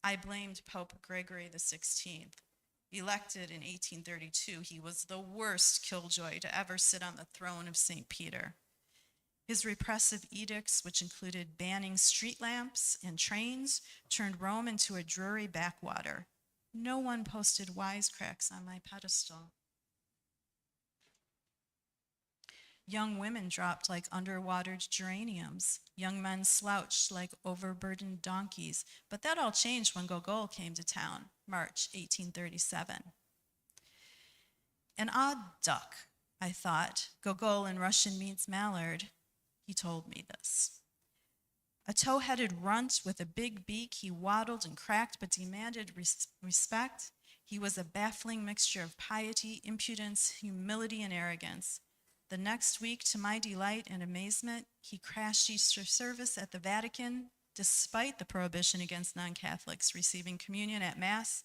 I blamed Pope Gregory XVI. Elected in 1832, he was the worst killjoy to ever sit on the throne of St. Peter. His repressive edicts, which included banning street lamps and trains, turned Rome into a dreary backwater. No one posted wisecracks on my pedestal. Young women dropped like underwatered geraniums. Young men slouched like overburdened donkeys. But that all changed when Gogol came to town, March 1837. An odd duck, I thought. Gogol in Russian means mallard. He told me this. A tow-headed runt with a big beak, he waddled and cracked but demanded respect. He was a baffling mixture of piety, impudence, humility, and arrogance. The next week, to my delight and amazement, he crashed Easter service at the Vatican, despite the prohibition against non-Catholics receiving communion at Mass.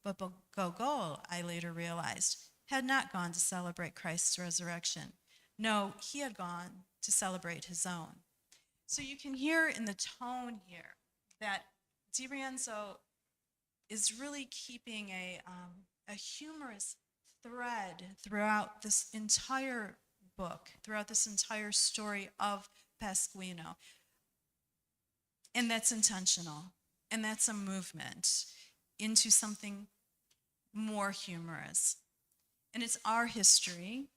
But Gogol, I later realized, had not gone to celebrate Christ's resurrection. No, he had gone to celebrate his own. So you can hear in the tone here that Di Rienzo is really keeping a humorous thread throughout this entire book, throughout this entire story of Pastorino. And that's intentional. And that's a movement into something more humorous. And it's our history,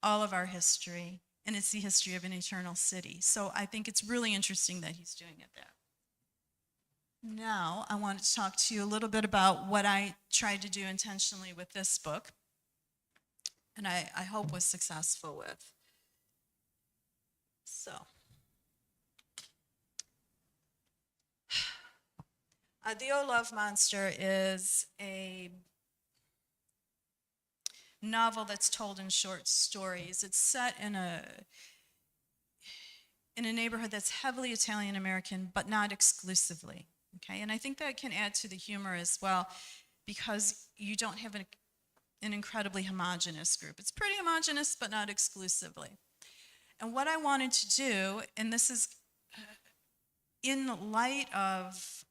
all of our history, and it's the history of an eternal city. So I think it's really interesting that he's doing it there. Now, I want to talk to you a little bit about what I tried to do intentionally with this book, and I hope was successful with. So, The O Love Monster is a novel that's told in short stories. It's set in a neighborhood that's heavily Italian American, but not exclusively. Okay, and I think that can add to the humor as well, because you don't have an incredibly homogenous group. It's pretty homogenous, but not exclusively. And what I wanted to do, and this is in light of,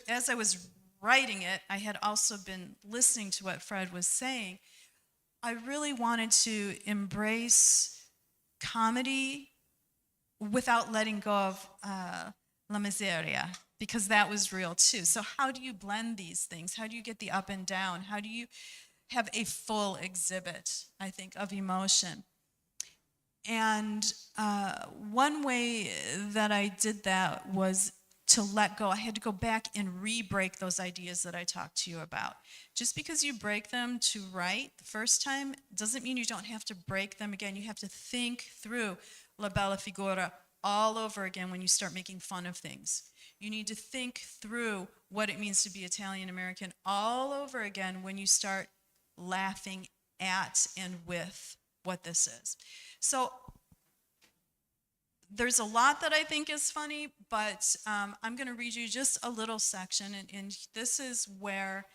as I was writing it, I had also been listening to what Fred was saying. I really wanted to embrace comedy without letting go of la miseria, because that was real too. So how do you blend these things? How do you get the up and down? How do you have a full exhibit, I think, of emotion. And one way that I did that was to let go. I had to go back and re-break those ideas that I talked to you about. Just because you break them to write the first time doesn't mean you don't have to break them again. You have to think through La Bella Figura all over again when you start making fun of things. You need to think through what it means to be Italian American all over again when you start laughing at and with what this is. So there's a lot that I think is funny, but I'm going to read you just a little section, and this is where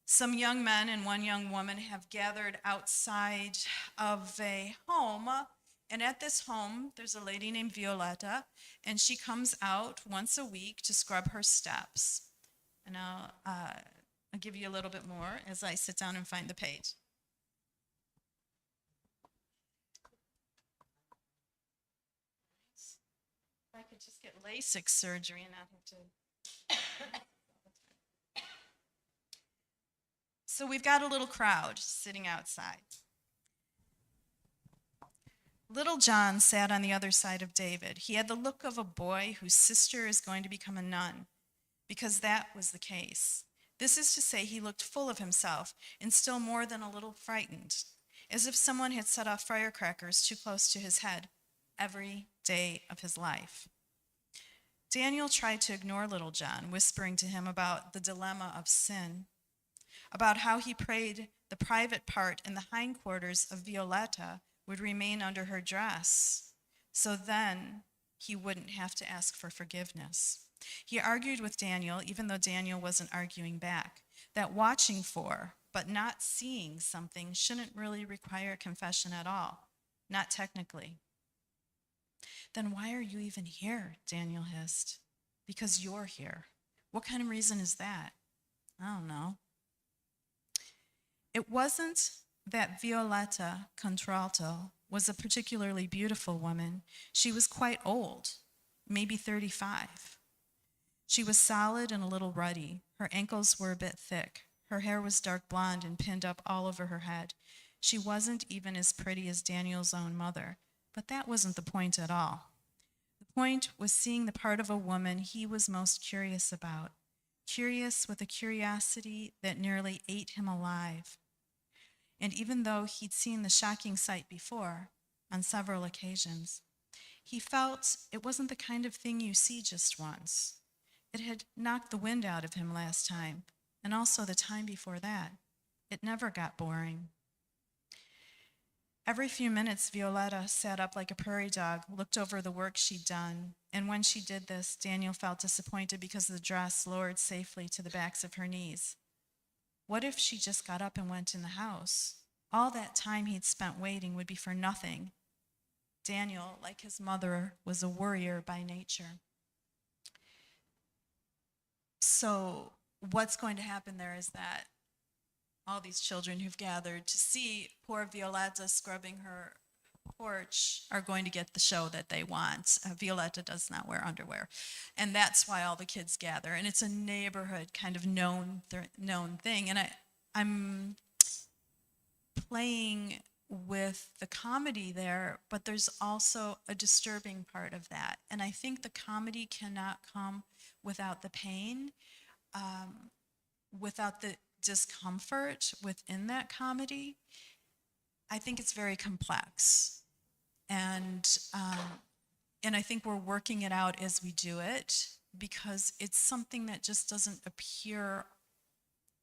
some young men and one young woman have gathered outside of a home, and at this home, there's a lady named Violetta, and she comes out once a week to scrub her steps. And I'll give you a little bit more as I sit down and find the page. If I could just get LASIK surgery and not have to. So we've got a little crowd sitting outside. Little John sat on the other side of David. He had the look of a boy whose sister is going to become a nun, because that was the case. This is to say, he looked full of himself and still more than a little frightened, as if someone had set off firecrackers too close to his head every day of his life. Daniel tried to ignore little John, whispering to him about the dilemma of sin, about how he prayed the private part in the hindquarters of Violetta would remain under her dress, so then he wouldn't have to ask for forgiveness. He argued with Daniel, even though Daniel wasn't arguing back, that watching for, but not seeing something shouldn't really require confession at all, not technically. Then why are you even here? Daniel hissed. Because you're here. What kind of reason is that? I don't know. It wasn't that Violetta Contralto was a particularly beautiful woman. She was quite old, maybe 35. She was solid and a little ruddy. Her ankles were a bit thick. Her hair was dark blonde and pinned up all over her head. She wasn't even as pretty as Daniel's own mother, but that wasn't the point at all. The point was seeing the part of a woman he was most curious about, curious with a curiosity that nearly ate him alive. And even though he'd seen the shocking sight before, on several occasions, he felt it wasn't the kind of thing you see just once. It had knocked the wind out of him last time, and also the time before that. It never got boring. Every few minutes, Violetta sat up like a prairie dog, looked over the work she'd done, and when she did this, Daniel felt disappointed because the dress lowered safely to the backs of her knees. What if she just got up and went in the house? All that time he'd spent waiting would be for nothing. Daniel, like his mother, was a worrier by nature. So what's going to happen there is that all these children who've gathered to see poor Violetta scrubbing her porch are going to get the show that they want. Violetta does not wear underwear. And that's why all the kids gather. And it's a neighborhood kind of known thing. And I'm playing with the comedy there, but there's also a disturbing part of that. And I think the comedy cannot come without the pain, without the discomfort within that comedy. I think it's very complex. And I think we're working it out as we do it, because it's something that just doesn't appear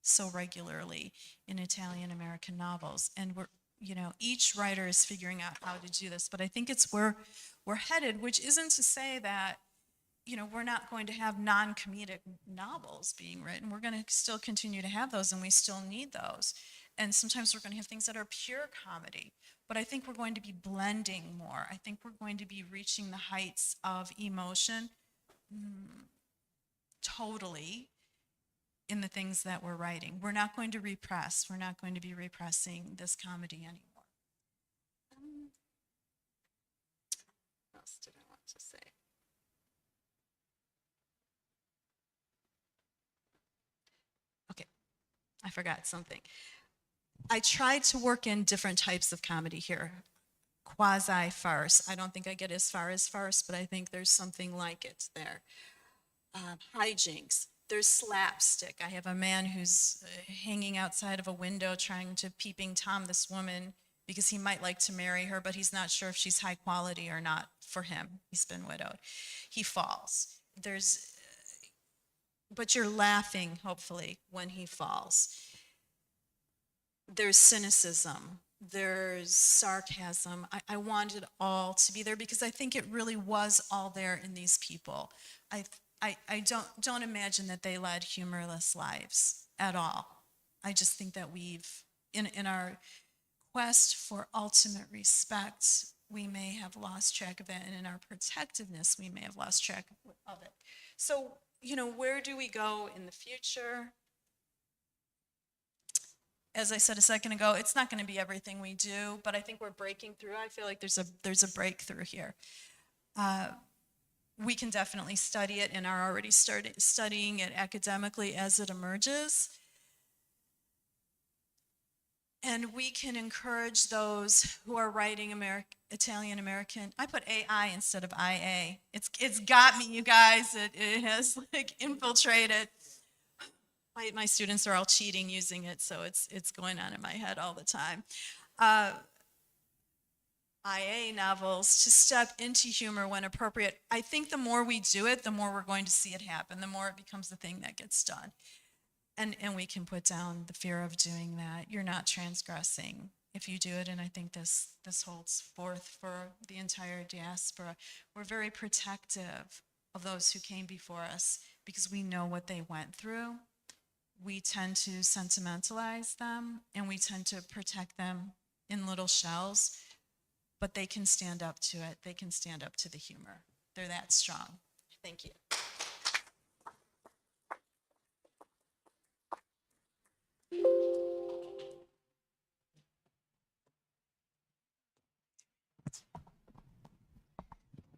so regularly in Italian American novels. And each writer is figuring out how to do this, but I think it's where we're headed, which isn't to say that, we're not going to have non-comedic novels being written. We're going to still continue to have those, and we still need those. And sometimes we're going to have things that are pure comedy. But I think we're going to be blending more. I think we're going to be reaching the heights of emotion totally in the things that we're writing. We're not going to repress. We're not going to be repressing this comedy anymore. What else did I want to say? Okay, I forgot something. I tried to work in different types of comedy here. Quasi-farce. I don't think I get as far as farce, but I think there's something like it there. Hijinks. There's slapstick. I have a man who's hanging outside of a window trying to peeping Tom this woman because he might like to marry her, but he's not sure if she's high quality or not for him. He's been widowed. He falls. But you're laughing, hopefully, when he falls. There's cynicism. There's sarcasm. I want it all to be there because I think it really was all there in these people. I don't imagine that they led humorless lives at all. I just think that we've, in our quest for ultimate respect, we may have lost track of that, and in our protectiveness, we may have lost track of it. So, where do we go in the future? As I said a second ago, it's not going to be everything we do, but I think we're breaking through. I feel like there's a breakthrough here. We can definitely study it and are already studying it academically as it emerges. And we can encourage those who are writing Italian American. I put AI instead of IA. It's got me, you guys. It has like infiltrated. My students are all cheating using it, so it's going on in my head all the time. IA novels to step into humor when appropriate. I think the more we do it, the more we're going to see it happen, the more it becomes the thing that gets done. And we can put down the fear of doing that. You're not transgressing if you do it, and I think this holds forth for the entire diaspora. We're very protective of those who came before us because we know what they went through. We tend to sentimentalize them, and we tend to protect them in little shells, but they can stand up to it. They can stand up to the humor. They're that strong. Thank you.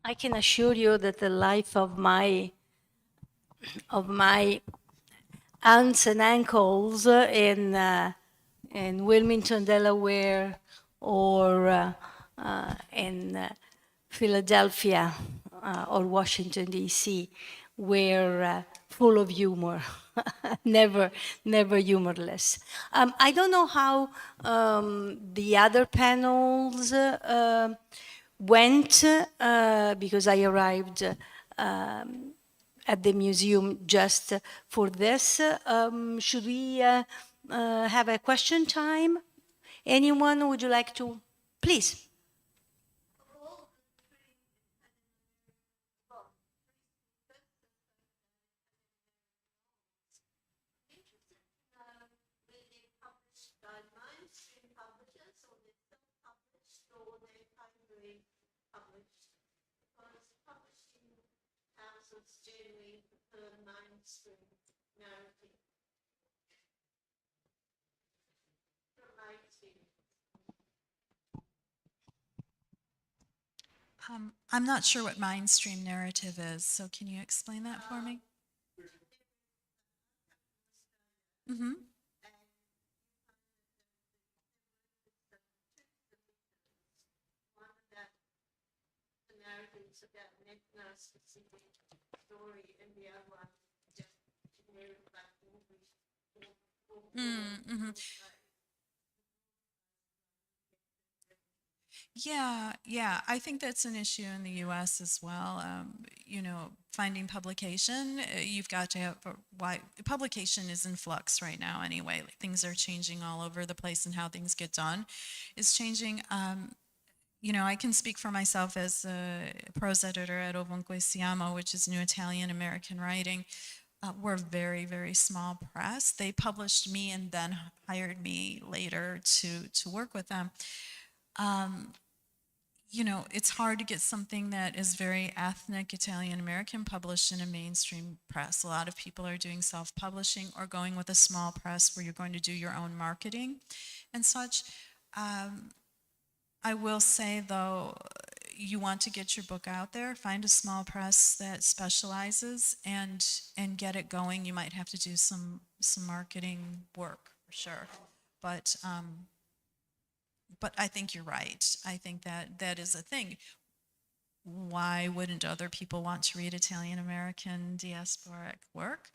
I can assure you that the life of my aunts and uncles in Wilmington, Delaware, or in Philadelphia or Washington, D.C., were full of humor, never humorless. I don't know how the other panels went because I arrived at the museum just for this. Should we have a question time? Anyone, would you like to? Please. I'm not sure what mainstream narrative is, so can you explain that for me? Mm-hmm. Mm-hmm. Yeah. I think that's an issue in the U.S. as well. Finding publication, you've got to have why publication is in flux right now anyway. Like, things are changing all over the place, and how things get done is changing. I can speak for myself as a prose editor at Ovunque Siamo, which is New Italian American Writing. We're a very, very small press. They published me and then hired me later to work with them. It's hard to get something that is very ethnic Italian American published in a mainstream press. A lot of people are doing self-publishing or going with a small press where you're going to do your own marketing and such. I will say, though, you want to get your book out there, find a small press that specializes and get it going. You might have to do some marketing work, for sure. but I think you're right. I think that that is a thing. Why wouldn't other people want to read Italian American diasporic work?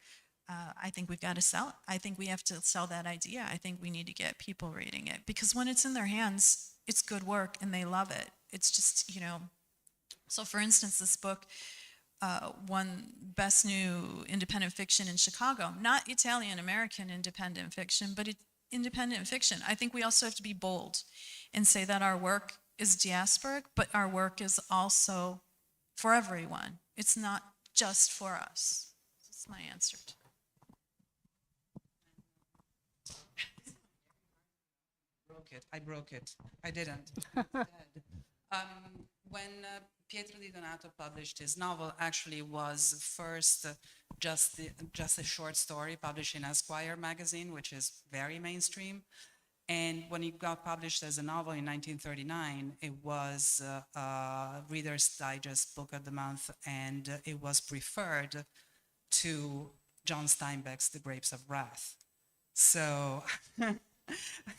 I think we've got to sell. I think we have to sell that idea. I think we need to get people reading it, because when it's in their hands, it's good work and they love it. It's just, you know. So, for instance, this book won Best New Independent Fiction in Chicago. Not Italian American independent fiction, but independent fiction. I think we also have to be bold and say that our work is diasporic, but our work is also for everyone. It's not just for us. That's my answer to it. I broke it. I didn't. When Pietro Di Donato published his novel, actually was first just a short story published in Esquire magazine, which is very mainstream. And when it got published as a novel in 1939, it was Reader's Digest Book of the Month, and it was preferred to John Steinbeck's The Grapes of Wrath. So,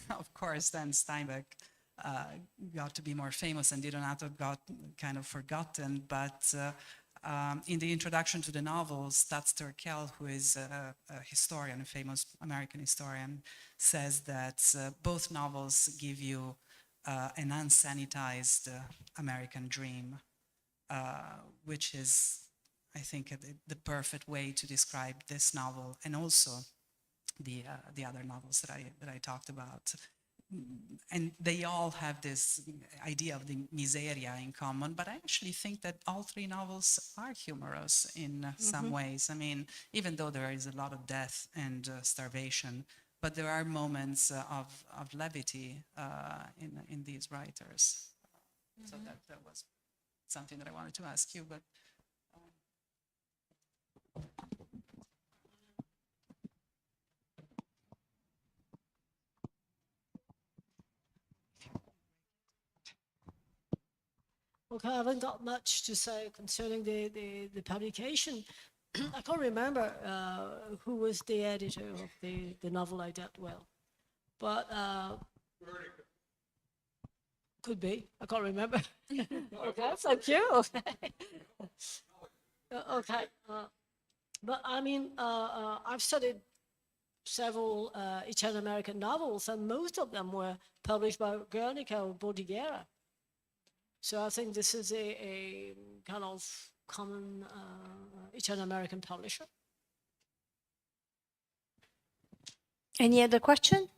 of course, then Steinbeck got to be more famous, and Di Donato got kind of forgotten. But in the introduction to the novel, Stats Terkel, who is a historian, a famous American historian, says that both novels give you an unsanitized American dream, which is, I think, the perfect way to describe this novel, and also the other novels that I talked about. And they all have this idea of the miseria in common, but I actually think that all three novels are humorous in some ways. I mean, even though there is a lot of death and starvation, but there are moments of levity in these writers. So that was something that I wanted to ask you, but. Okay, I haven't got much to say concerning the publication. I can't remember who was the editor of the novel I Dealt Well, but could be. I can't remember. Okay, thank you. Okay, but I mean, I've studied several Italian American novels, and most of them were published by Guernica or Bordighera. So I think this is a kind of common Italian American publisher. Any other question?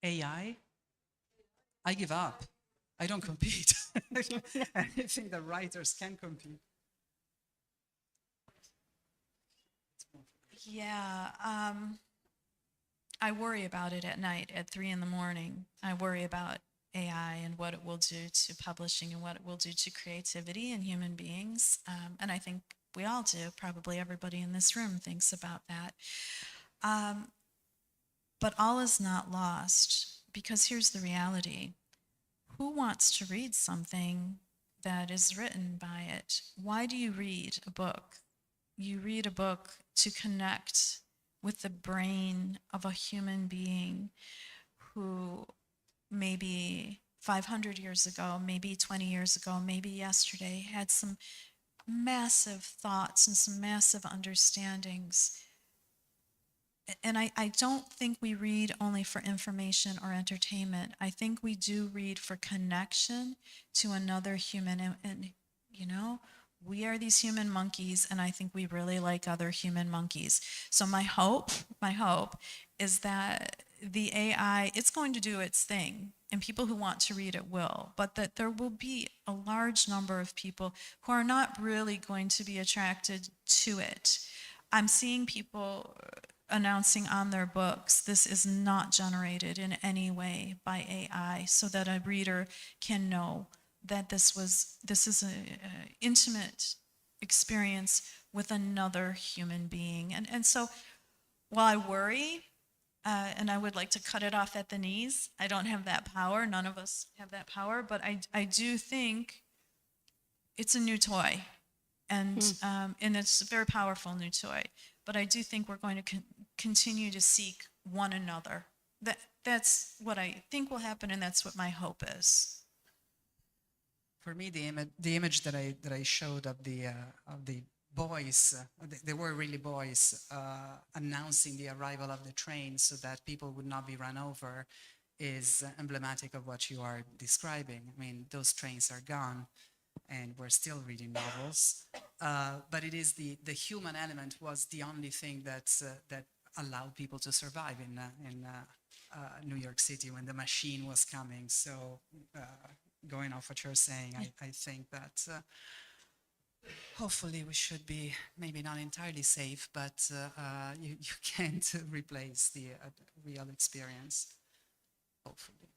AI? I give up. I don't compete. I think the writers can compete. Yeah, I worry about it at night at 3 a.m. I worry about AI and what it will do to publishing and what it will do to creativity and human beings. And I think we all do. Probably everybody in this room thinks about that. But all is not lost, because here's the reality. Who wants to read something that is written by it? Why do you read a book? You read a book to connect with the brain of a human being who maybe 500 years ago, maybe 20 years ago, maybe yesterday, had some massive thoughts and some massive understandings. and I don't think we read only for information or entertainment. I think we do read for connection to another human. And you know, we are these human monkeys, and I think we really like other human monkeys. So my hope is that the AI, it's going to do its thing, and people who want to read it will, but that there will be a large number of people who are not really going to be attracted to it. I'm seeing people announcing on their books, this is not generated in any way by AI, so that a reader can know that this is an intimate experience with another human being. And so while I worry, and I would like to cut it off at the knees, I don't have that power. None of us have that power, but I do think it's a new toy. And it's a very powerful new toy. But I do think we're going to continue to seek one another. That's what I think will happen, and that's what my hope is. For me, the image that I showed of the boys, they were really boys, announcing the arrival of the train so that people would not be run over, is emblematic of what you are describing. I mean, those trains are gone, and we're still reading novels. But it is the human element was the only thing that allowed people to survive in New York City when the machine was coming. So going off what you're saying, I think that hopefully we should be maybe not entirely safe, but you can't replace the real experience, hopefully.